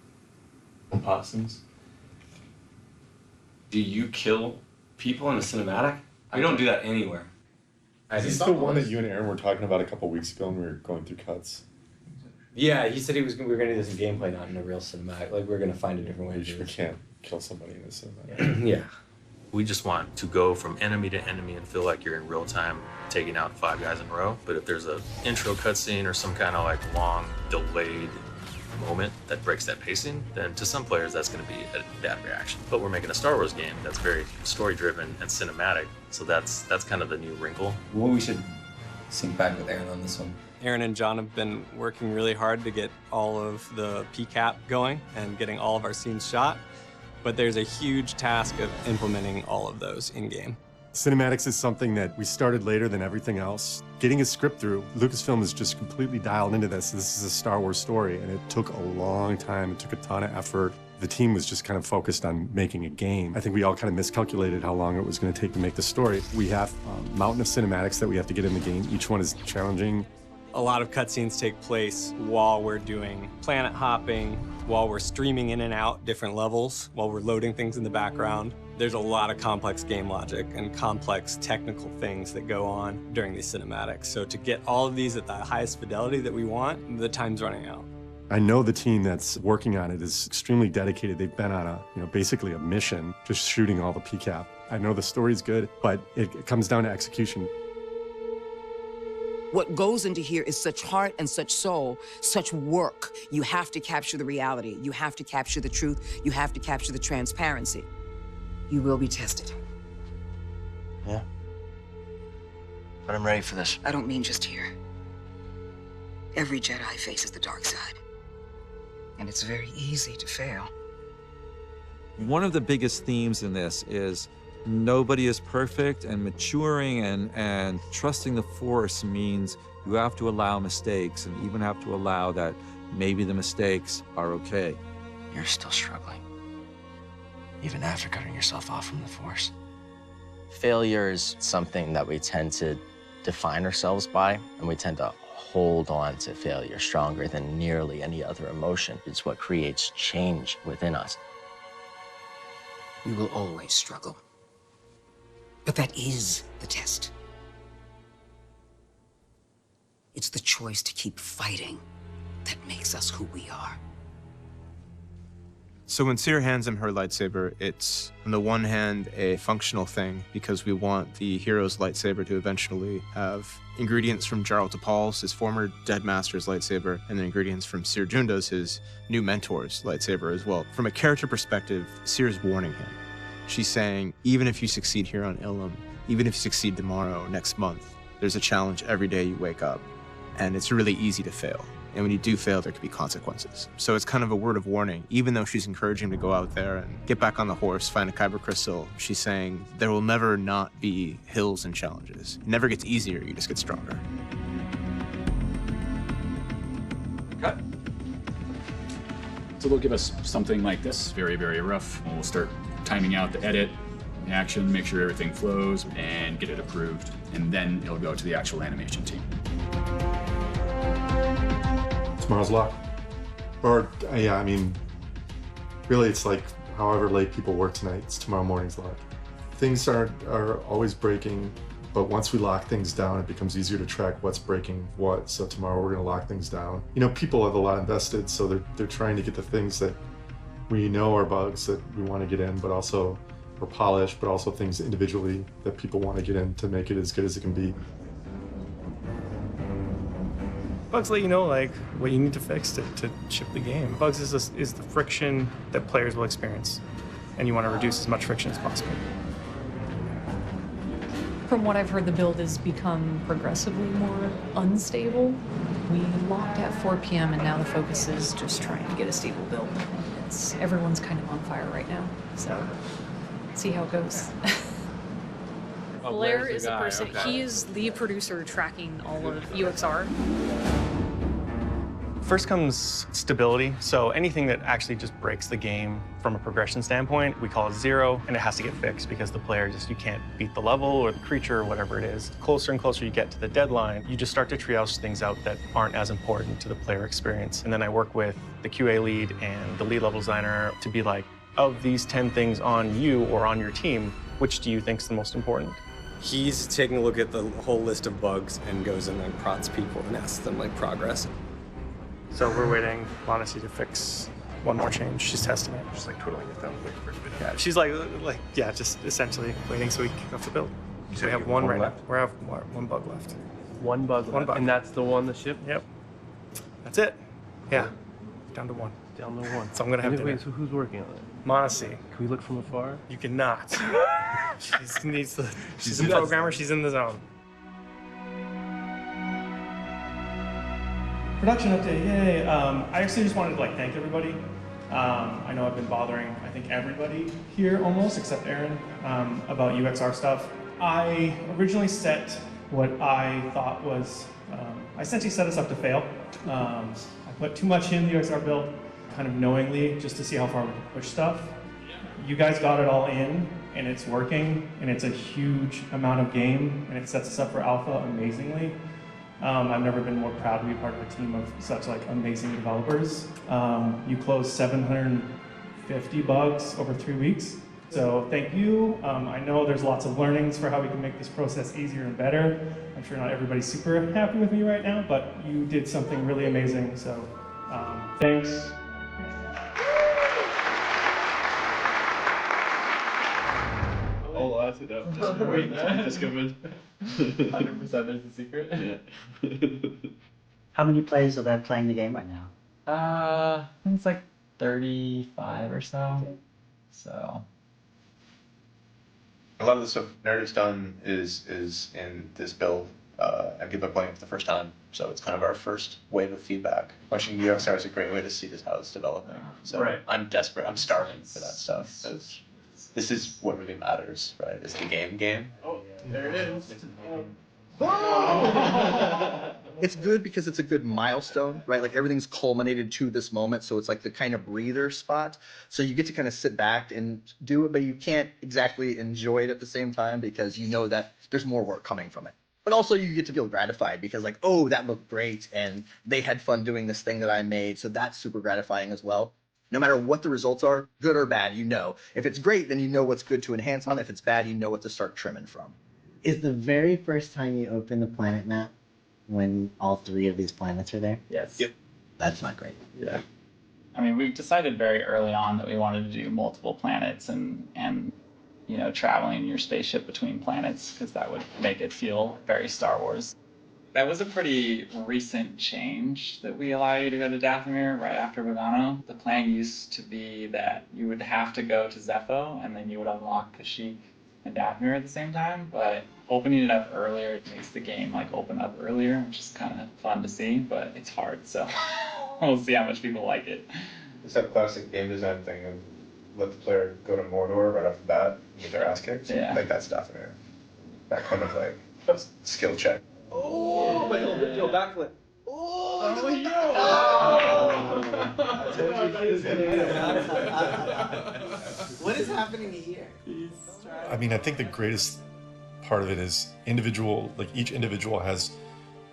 on Parsons. Do you kill people in the cinematic? We don't do that anywhere. Is this the one that you and Aaron were talking about a couple weeks ago when we were going through cuts? Yeah, he said we were going to do this in gameplay, not in a real cinematic. Like, we're going to find a different way to do it. We can't kill somebody in a cinematic. Yeah. We just want to go from enemy to enemy and feel like you're in real time taking out 5 guys in a row. But if there's a intro cutscene or some kind of like long delayed moment that breaks that pacing, then to some players that's going to be a bad reaction. But we're making a Star Wars game that's very story driven and cinematic, so that's kind of the new wrinkle. Well, we should sync back with Aaron on this one. Aaron and John have been working really hard to get all of the PCAP going and getting all of our scenes shot. But there's a huge task of implementing all of those in-game. Cinematics is something that we started later than everything else. Getting a script through, Lucasfilm is just completely dialed into this. This is a Star Wars story, and it took a long time. It took a ton of effort. The team was just kind of focused on making a game. I think we all kind of miscalculated how long it was going to take to make the story. We have a mountain of cinematics that we have to get in the game. Each one is challenging. A lot of cutscenes take place while we're doing planet hopping, while we're streaming in and out different levels, while we're loading things in the background. There's a lot of complex game logic and complex technical things that go on during these cinematics. So to get all of these at the highest fidelity that we want, the time's running out. I know the team that's working on it is extremely dedicated. They've been on basically a mission, just shooting all the PCAP. I know the story's good, but it comes down to execution. What goes into here is such heart and such soul, such work. You have to capture the reality. You have to capture the truth. You have to capture the transparency. You will be tested. Yeah. But I'm ready for this. I don't mean just here. Every Jedi faces the dark side. And it's very easy to fail. One of the biggest themes in this is nobody is perfect, and maturing and trusting the Force means you have to allow mistakes and even have to allow that maybe the mistakes are okay. You're still struggling, even after cutting yourself off from the Force. Failure is something that we tend to define ourselves by, and we tend to hold on to failure stronger than nearly any other emotion. It's what creates change within us. We will always struggle. But that is the test. It's the choice to keep fighting that makes us who we are. So when Cere hands him her lightsaber, it's on the one hand a functional thing because we want the hero's lightsaber to eventually have ingredients from Jarl Tapal's, his former dead master's lightsaber, and then ingredients from Cere Junda's, his new mentor's lightsaber as well. From a character perspective, Cere's warning him. She's saying, even if you succeed here on Ilum, even if you succeed tomorrow, next month, there's a challenge every day you wake up, and it's really easy to fail. And when you do fail, there could be consequences. So it's kind of a word of warning. Even though she's encouraging him to go out there and get back on the horse, find a kyber crystal, she's saying there will never not be hills and challenges. It never gets easier, you just get stronger. Cut. So they'll give us something like this, very, very rough. And we'll start timing out the edit, the action, make sure everything flows, and get it approved. And then it'll go to the actual animation team. Tomorrow's lock. Or, yeah, I mean, really it's like however late people work tonight, it's tomorrow morning's lock. Things are always breaking. But once we lock things down, it becomes easier to track what's breaking what. So tomorrow we're going to lock things down. You know, people have a lot invested, so they're trying to get the things that we know are bugs that we want to get in, but also or polish, but also things individually that people want to get in to make it as good as it can be. Bugs let you know like what you need to fix to ship the game. Bugs is the friction that players will experience, and you want to reduce as much friction as possible. From what I've heard, the build has become progressively more unstable. We locked at 4 p.m. and now the focus is just trying to get a stable build. Everyone's kind of on fire right now, so see how it goes. Blair is a person, he is lead producer tracking all of UXR. First comes stability, so anything that actually just breaks the game from a progression standpoint, we call it 0, and it has to get fixed because the player you can't beat the level or the creature or whatever it is. Closer and closer you get to the deadline, you just start to triage things out that aren't as important to the player experience. And then I work with the QA lead and the lead level designer to be like, of these 10 things on you or on your team, which do you think is the most important? He's taking a look at the whole list of bugs and goes in and prods people and asks them like progress. So we're waiting Monacy to fix one more change. She's testing it. Just like twiddling it down, waiting for it to be. Yeah, she's like, yeah, just essentially waiting so we can kick off the build. So we have one right now. We have one bug left. One bug left. And that's the one that shipped? Yep. That's it. Yeah. Down to one. Down to one. So I'm gonna have to. Wait, so who's working on it? Monacy. Can we look from afar? You cannot. She's a programmer. She's in the zone. Production update, yay. I actually just wanted to thank everybody. I know I've been bothering, I think, everybody here almost, except Aaron, about UXR stuff. I originally set what I thought was, I essentially set us up to fail. I put too much in the UXR build, kind of knowingly, just to see how far we could push stuff. You guys got it all in, and it's working, and it's a huge amount of game, and it sets us up for alpha amazingly. I've never been more proud to be part of a team of such amazing developers. You closed 750 bugs over 3 weeks. So thank you. I know there's lots of learnings for how we can make this process easier and better. I'm sure not everybody's super happy with me right now, but you did something really amazing. So thanks. Oh, that's it up. Just wait. Just come in. 100% there's a secret. Yeah. How many players are there playing the game right now? I think it's 35 or so. So. A lot of the stuff Nerd's done is in this build, and people are playing it for the first time. So it's kind of our first wave of feedback. Watching UXR is a great way to see just how it's developing. So right. I'm desperate. I'm starving for that stuff. This is what really matters, right? It's the game. Oh, there it is. It's good because it's a good milestone, right? Everything's culminated to this moment, so it's the kind of breather spot. So you get to kind of sit back and do it, but you can't exactly enjoy it at the same time because you know that there's more work coming from it. But also you get to feel gratified because oh, that looked great, and they had fun doing this thing that I made, so that's super gratifying as well. No matter what the results are, good or bad, you know. If it's great, then you know what's good to enhance on. If it's bad, you know what to start trimming from. Is the very first time you open the planet map when all 3 of these planets are there? Yes. Yep. That's not great. Yeah. I mean, we decided very early on that we wanted to do multiple planets and traveling in your spaceship between planets because that would make it feel very Star Wars. That was a pretty recent change that we allow you to go to Dathomir right after Bogano. The plan used to be that you would have to go to Zepho and then you would unlock Kashyyyk and Dathomir at the same time, but opening it up earlier makes the game open up earlier, which is kind of fun to see, but it's hard, so we'll see how much people like it. It's that classic game design thing of let the player go to Mordor right off the bat and get their ass kicked. Yeah. That's Dathomir. That kind of skill check. Oh, wait, yo, backflip. Oh, What is happening here? I mean, I think the greatest part of it is each individual has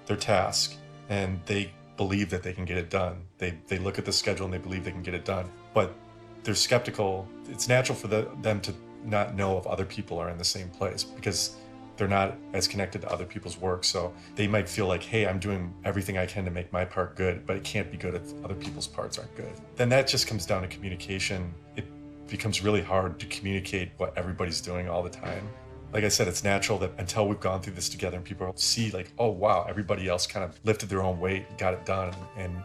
their task and they believe that they can get it done. They look at the schedule and they believe they can get it done, but they're skeptical. It's natural for them to not know if other people are in the same place because they're not as connected to other people's work. So they might feel like, hey, I'm doing everything I can to make my part good, but it can't be good if other people's parts aren't good. Then that just comes down to communication. It becomes really hard to communicate what everybody's doing all the time. Like I said, it's natural that until we've gone through this together and people see like, oh wow, everybody else kind of lifted their own weight and got it done, and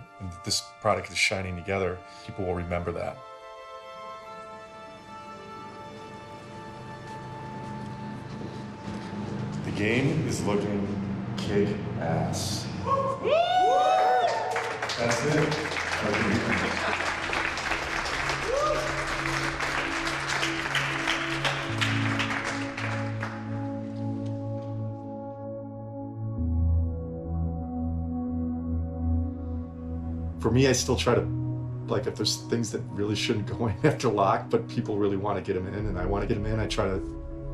this product is shining together, people will remember that. The game is looking kick-ass. That's it. For me, I still try to, like, if there's things that really shouldn't go in after lock, but people really want to get them in and I want to get them in, I try to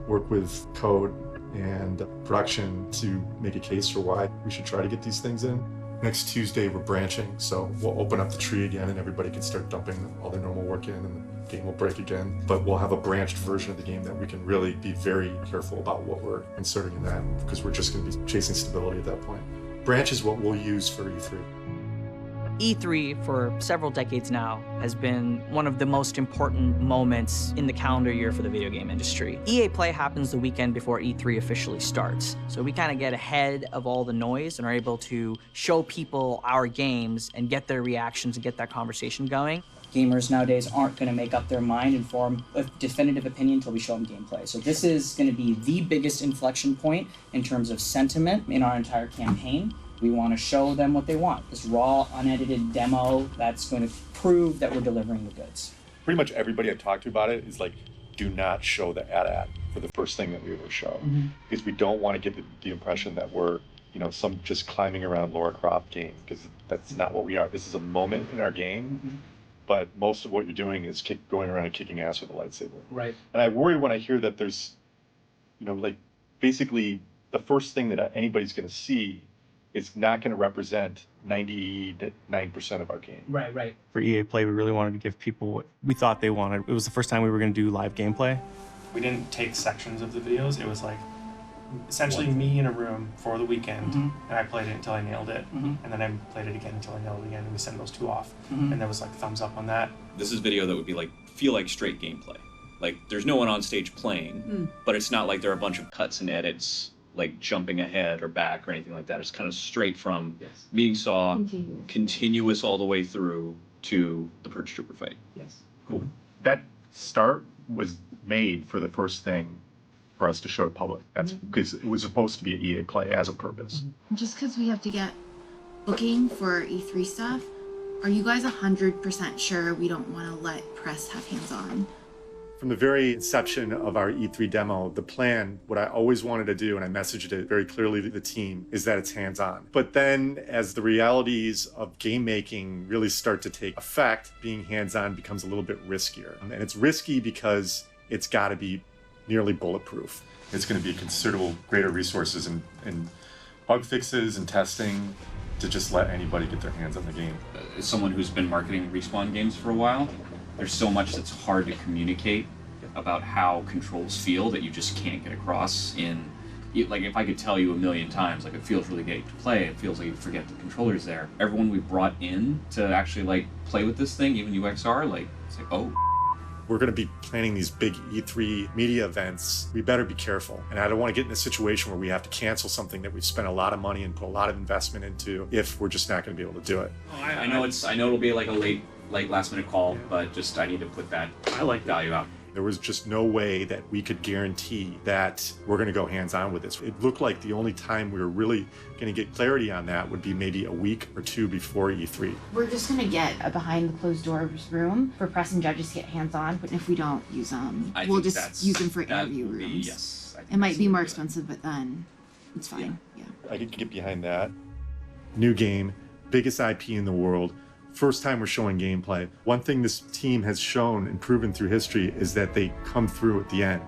work with code and production to make a case for why we should try to get these things in. Next Tuesday, we're branching, so we'll open up the tree again and everybody can start dumping all their normal work in and the game will break again. But we'll have a branched version of the game that we can really be very careful about what we're inserting in that, because we're just going to be chasing stability at that point. Branch is what we'll use for E3. E3 for several decades now has been one of the most important moments in the calendar year for the video game industry. EA Play happens the weekend before E3 officially starts. So we kind of get ahead of all the noise and are able to show people our games and get their reactions and get that conversation going. Gamers nowadays aren't going to make up their mind and form a definitive opinion until we show them gameplay. So this is going to be the biggest inflection point in terms of sentiment in our entire campaign. We want to show them what they want. This raw, unedited demo that's going to prove that we're delivering the goods. Pretty much everybody I've talked to about it is like, do not show the AT-AT for the first thing that we ever show. Because we don't want to get the impression that we're, you know, some just climbing around Lara Croft game, because that's not what we are. This is a moment in our game, but most of what you're doing is going around and kicking ass with a lightsaber. Right. And I worry when I hear that there's, you know, like basically the first thing that anybody's going to see is not going to represent 99% of our game. Right, right. For EA Play, we really wanted to give people what we thought they wanted. It was the first time we were going to do live gameplay. We didn't take sections of the videos. It was like essentially me in a room for the weekend, and I played it until I nailed it, and then I played it again until I nailed it again, and we sent those two off, and there was like thumbs up on that. This is video that would be like, feel like straight gameplay. Like there's no one on stage playing, but it's not like there are a bunch of cuts and edits, like jumping ahead or back or anything like that. It's kind of straight from meeting saw, continuous all the way through to the Purge Trooper fight. Yes. Cool. That start was made for the first thing for us to show the public. That's because it was supposed to be an EA Play as a purpose. Just because we have to get booking for E3 stuff, are you guys 100% sure we don't want to let press have hands-on? From the very inception of our E3 demo, the plan, what I always wanted to do, and I messaged it very clearly to the team, is that it's hands-on. But then as the realities of game making really start to take effect, being hands-on becomes a little bit riskier. And it's risky because it's got to be nearly bulletproof. It's going to be considerable greater resources and bug fixes and testing to just let anybody get their hands on the game. As someone who's been marketing Respawn games for a while, there's so much that's hard to communicate about how controls feel that you just can't get across in, like if I could tell you a million times, like it feels really great to play, it feels like you forget the controller's there. Everyone we brought in to actually like play with this thing, even UXR, like it's like, oh. We're going to be planning these big E3 media events. We better be careful. And I don't want to get in a situation where we have to cancel something that we've spent a lot of money and put a lot of investment into if we're just not going to be able to do it. I know it'll be like a late last minute call, but just I need to put that value out. There was just no way that we could guarantee that we're going to go hands-on with this. It looked like the only time we were really going to get clarity on that would be maybe a week or two before E3. We're just going to get a behind the closed doors room for press and judges to get hands-on, but if we don't use them, we'll just use them for interview rooms. It might be more expensive, but then it's fine. Yeah. I could get behind that. New game, biggest IP in the world. First time we're showing gameplay. One thing this team has shown and proven through history is that they come through at the end.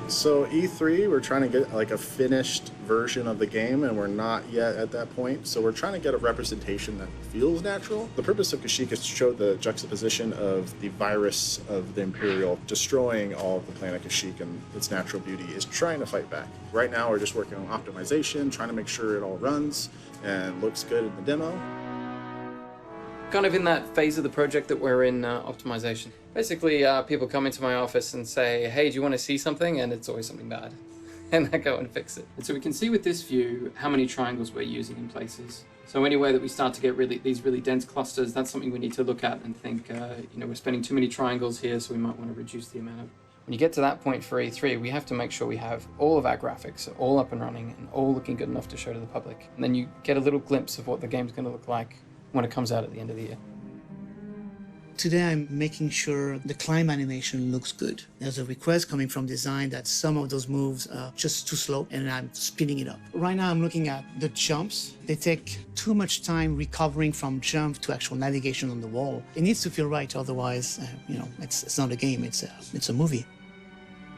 So E3, we're trying to get like a finished version of the game, and we're not yet at that point. So we're trying to get a representation that feels natural. The purpose of Kashyyyk is to show the juxtaposition of the virus of the Imperial destroying all of the planet Kashyyyk, and its natural beauty is trying to fight back. Right now, we're just working on optimization, trying to make sure it all runs and looks good in the demo. Kind of in that phase of the project that we're in, optimization. Basically, people come into my office and say, hey, do you want to see something? And it's always something bad. And I go and fix it. And so we can see with this view how many triangles we're using in places. So anywhere that we start to get these really dense clusters, that's something we need to look at and think, we're spending too many triangles here, so we might want to reduce the amount of. When you get to that point for E3, we have to make sure we have all of our graphics all up and running and all looking good enough to show to the public. And then you get a little glimpse of what the game's going to look like when it comes out at the end of the year. Today I'm making sure the climb animation looks good. There's a request coming from design that some of those moves are just too slow, and I'm speeding it up. Right now I'm looking at the jumps. They take too much time recovering from jump to actual navigation on the wall. It needs to feel right, otherwise, it's not a game, it's a movie.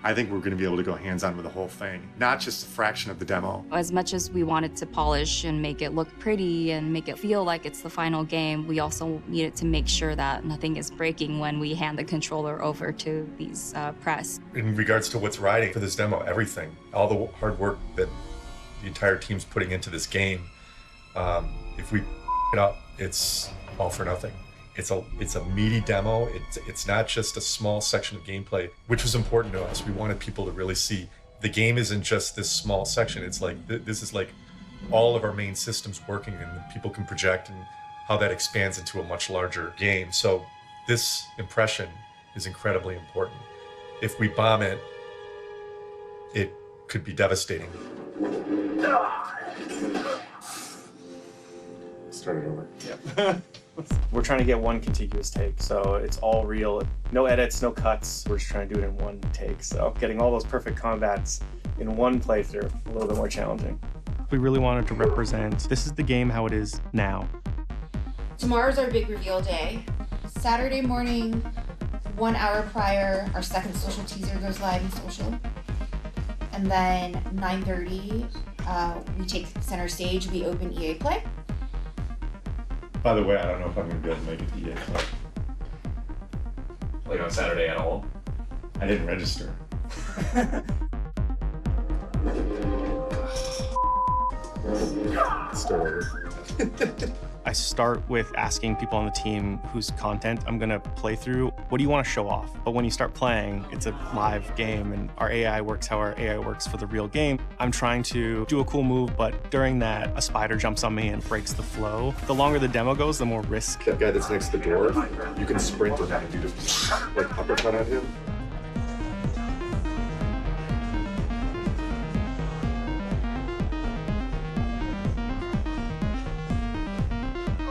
I think we're going to be able to go hands-on with the whole thing, not just a fraction of the demo. As much as we wanted to polish and make it look pretty and make it feel like it's the final game, we also needed to make sure that nothing is breaking when we hand the controller over to these press. In regards to what's riding for this demo, everything, all the hard work that the entire team's putting into this game, if we it up, it's all for nothing. It's a meaty demo. It's not just a small section of gameplay, which was important to us. We wanted people to really see the game isn't just this small section. It's like this is like all of our main systems working, and people can project and how that expands into a much larger game. So this impression is incredibly important. If we bomb it, it could be devastating. Start it over. Yep. We're trying to get one contiguous take, so it's all real. No edits, no cuts. We're just trying to do it in one take. So getting all those perfect combats in one playthrough, a little bit more challenging. We really wanted to represent, this is the game how it is now. Tomorrow's our big reveal day. Saturday morning, 1 hour prior, our second social teaser goes live in social. And then 9:30, we take center stage, we open EA Play. By the way, I don't know if I'm going to be able to make it to EA Play. Like on Saturday at all? I didn't register. Start over. I start with asking people on the team whose content I'm gonna play through, what do you want to show off? But when you start playing, it's a live game, and our AI works how our AI works for the real game. I'm trying to do a cool move, but during that, a spider jumps on me and breaks the flow. The longer the demo goes, the more risk. That guy that's next to the door, you can sprint on him and do just like uppercut on him.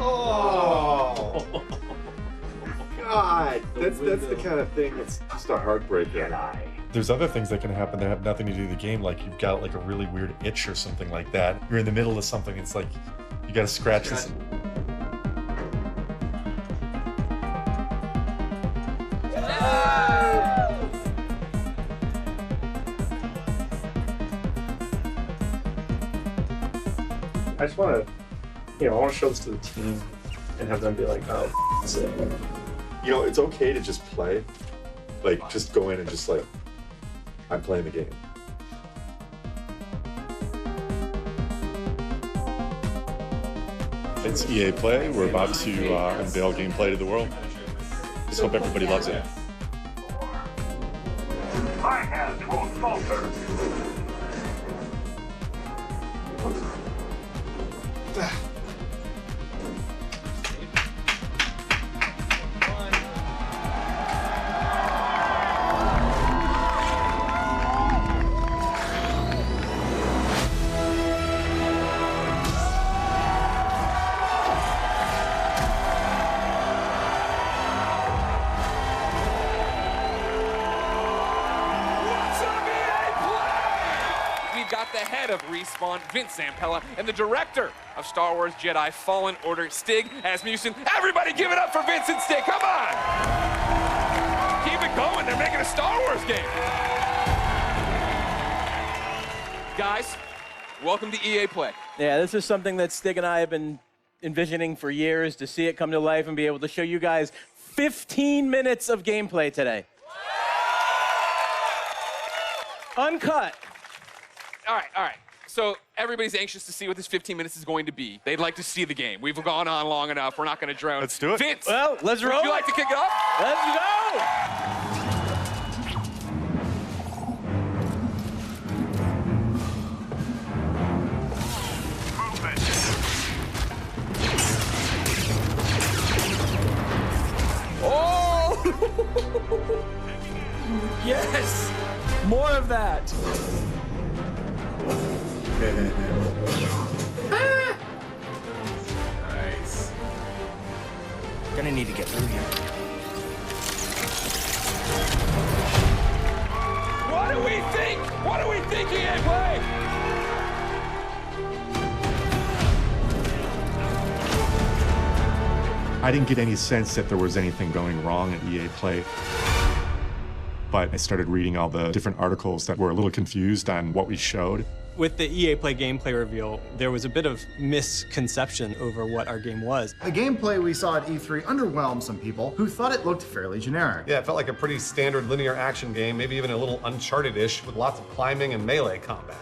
Oh, God. That's the kind of thing that's just a heartbreaker. There's other things that can happen that have nothing to do with the game, like you've got like a really weird itch or something like that. You're in the middle of something, it's like you gotta scratch this. I just want to, I want to show this to the team and have them be like, oh, that's it. You know, it's okay to just play. Like, just go in and just like, I'm playing the game. It's EA Play. We're about to unveil gameplay to the world. Just hope everybody loves it. My hands won't falter. The head of Respawn, Vince Zampella, and the director of Star Wars Jedi Fallen Order, Stig Asmussen. Everybody give it up for Vince and Stig, come on! Keep it going, they're making a Star Wars game. Guys, welcome to EA Play. Yeah, this is something that Stig and I have been envisioning for years, to see it come to life and be able to show you guys 15 minutes of gameplay today. Uncut. All right. So everybody's anxious to see what this 15 minutes is going to be. They'd like to see the game. We've gone on long enough. We're not going to drone. Let's do it. Vince, well, let's roll. Would you like to kick it off? Let's go. Oh! Yes! More of that. Nice. Gonna need to get through here. What do we think? What do we think, EA Play? I didn't get any sense that there was anything going wrong at EA Play. But I started reading all the different articles that were a little confused on what we showed. With the EA Play gameplay reveal, there was a bit of misconception over what our game was. The gameplay we saw at E3 underwhelmed some people who thought it looked fairly generic. Yeah, it felt like a pretty standard linear action game, maybe even a little Uncharted-ish with lots of climbing and melee combat.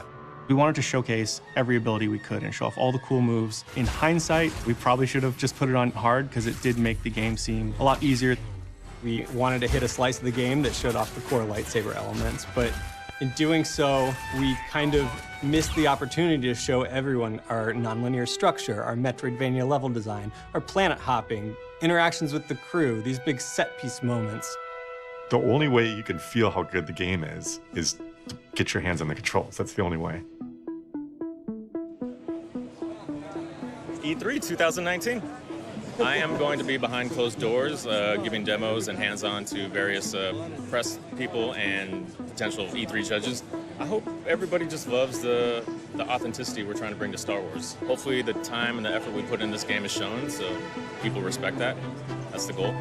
We wanted to showcase every ability we could and show off all the cool moves. In hindsight, we probably should have just put it on hard because it did make the game seem a lot easier. We wanted to hit a slice of the game that showed off the core lightsaber elements, but in doing so, we kind of missed the opportunity to show everyone our nonlinear structure, our Metroidvania level design, our planet hopping, interactions with the crew, these big set piece moments. The only way you can feel how good the game is to get your hands on the controls. That's the only way. E3 2019. I am going to be behind closed doors, giving demos and hands-on to various press people and potential E3 judges. I hope everybody just loves the authenticity we're trying to bring to Star Wars. Hopefully the time and the effort we put in this game is shown, so people respect that. That's the goal.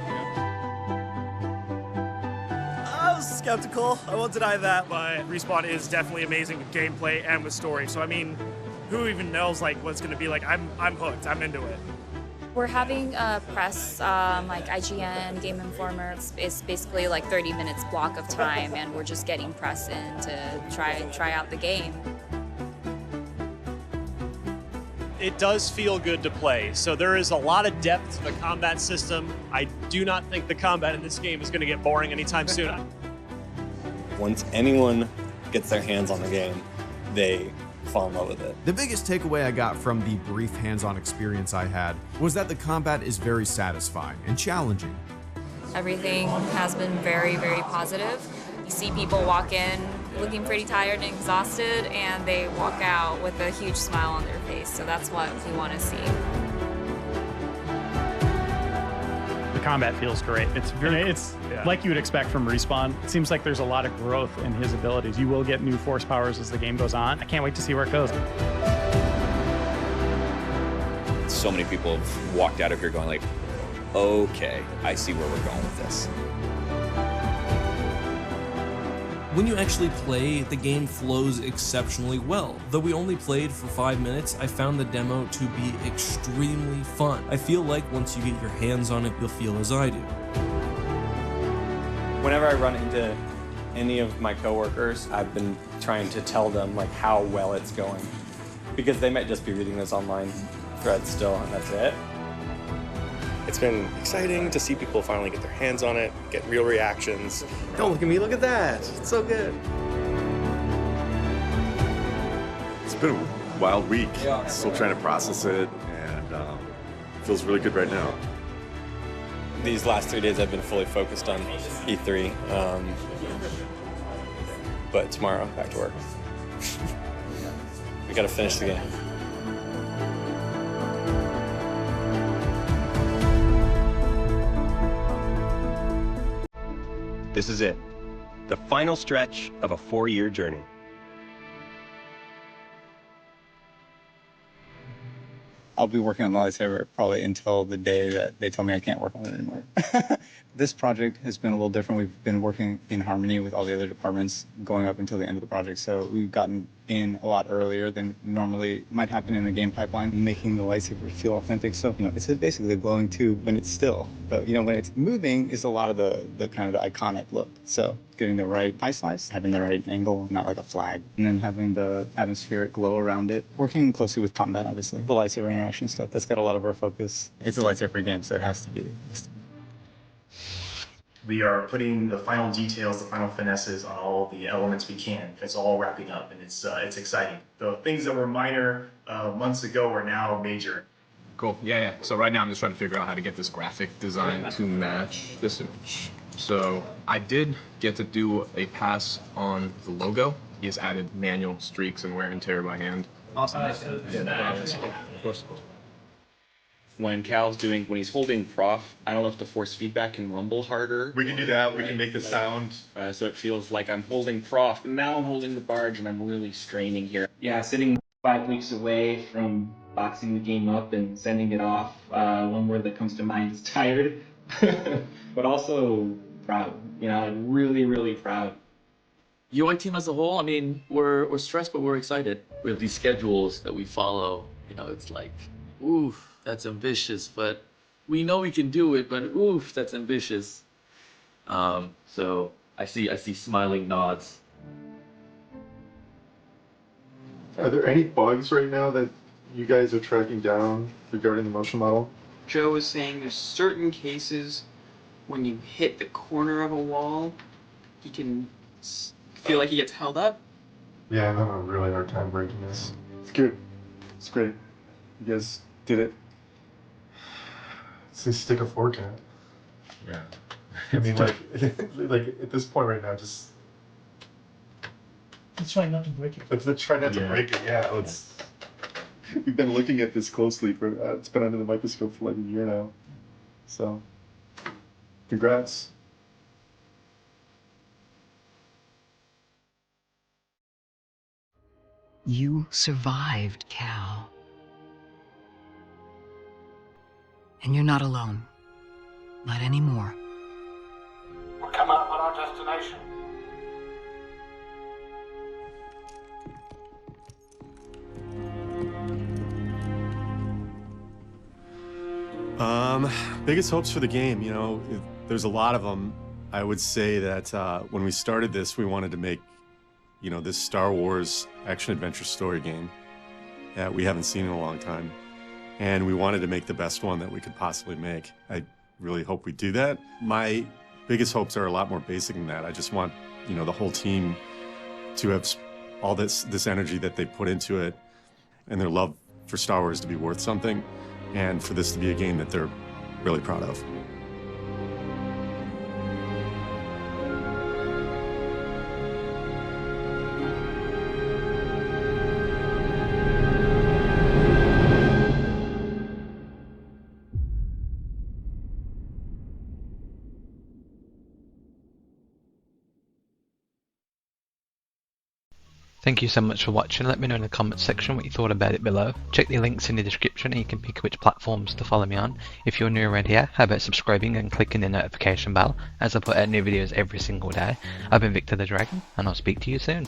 I was skeptical, I won't deny that, but Respawn is definitely amazing with gameplay and with story. So I mean, who even knows like what's gonna be like? I'm hooked, I'm into it. We're having a press, like IGN, Game Informer. It's basically like 30 minutes block of time, and we're just getting press in to try out the game. It does feel good to play. So there is a lot of depth to the combat system. I do not think the combat in this game is going to get boring anytime soon. Once anyone gets their hands on the game, they fall in love with it. The biggest takeaway I got from the brief hands-on experience I had was that the combat is very satisfying and challenging. Everything has been very, very positive. You see people walk in looking pretty tired and exhausted, and they walk out with a huge smile on their face. So that's what we want to see. The combat feels great. It's like you would expect from Respawn. It seems like there's a lot of growth in his abilities. You will get new force powers as the game goes on. I can't wait to see where it goes. So many people have walked out of here going like, okay, I see where we're going with this. When you actually play, the game flows exceptionally well. Though we only played for 5 minutes, I found the demo to be extremely fun. I feel like once you get your hands on it, you'll feel as I do. Whenever I run into any of my coworkers, I've been trying to tell them like how well it's going, because they might just be reading those online threads still, and that's it. It's been exciting to see people finally get their hands on it, get real reactions. Don't look at me, look at that. It's so good. It's been a wild week. Still trying to process it, and it feels really good right now. These last 3 days I've been fully focused on E3, but tomorrow, back to work. We gotta finish the game. This is it, the final stretch of a 4-year journey. I'll be working on the lightsaber probably until the day that they tell me I can't work on it anymore. This project has been a little different. We've been working in harmony with all the other departments going up until the end of the project. So we've gotten in a lot earlier than normally might happen in the game pipeline, making the lightsaber feel authentic. So, it's basically a glowing tube when it's still. But, when it's moving is a lot of the kind of the iconic look. So getting the right eye slice, having the right angle, not like a flag, and then having the atmospheric glow around it. Working closely with combat, obviously. The lightsaber interaction stuff, that's got a lot of our focus. It's a lightsaber game, so it has to be. We are putting the final details, the final finesses on all the elements we can. It's all wrapping up, and it's exciting. The things that were minor months ago are now major. Cool. Yeah. So right now I'm just trying to figure out how to get this graphic design to match this image. So I did get to do a pass on the logo. He has added manual streaks and wear and tear by hand. Awesome. Of course. When he's holding prof, I don't know if the force feedback can rumble harder. We can do that. We can make the sound. So it feels like I'm holding prof, and now I'm holding the barge, and I'm really straining here. Yeah, sitting 5 weeks away from boxing the game up and sending it off. One word that comes to mind is tired, but also proud. Really, really proud. UI team as a whole, I mean, we're stressed, but we're excited. With these schedules that we follow, it's like, oof, that's ambitious, but we know we can do it, but oof, that's ambitious. So I see smiling nods. Are there any bugs right now that you guys are tracking down regarding the motion model? Joe was saying there's certain cases when you hit the corner of a wall, he can feel like he gets held up. Yeah, I'm having a really hard time breaking this. It's good. It's great. You guys did it. So stick a fork in it. Yeah. I mean, like at this point right now, just Let's try not to break it. let's try not to break it. Yeah, let's. We've been looking at this closely for. It's been under the microscope for like a year now. So, congrats. You survived, Cal. And you're not alone. Not anymore. We're coming up on our destination. Biggest hopes for the game, there's a lot of them. I would say that when we started this, we wanted to make, this Star Wars action-adventure story game that we haven't seen in a long time. And we wanted to make the best one that we could possibly make. I really hope we do that. My biggest hopes are a lot more basic than that. I just want, the whole team to have all this energy that they put into it and their love for Star Wars to be worth something, and for this to be a game that they're really proud of. Thank you so much for watching. Let me know in the comments section what you thought about it below. Check the links in the description and you can pick which platforms to follow me on. If you're new around here, how about subscribing and clicking the notification bell as I put out new videos every single day. I've been VictorTheDragon and I'll speak to you soon.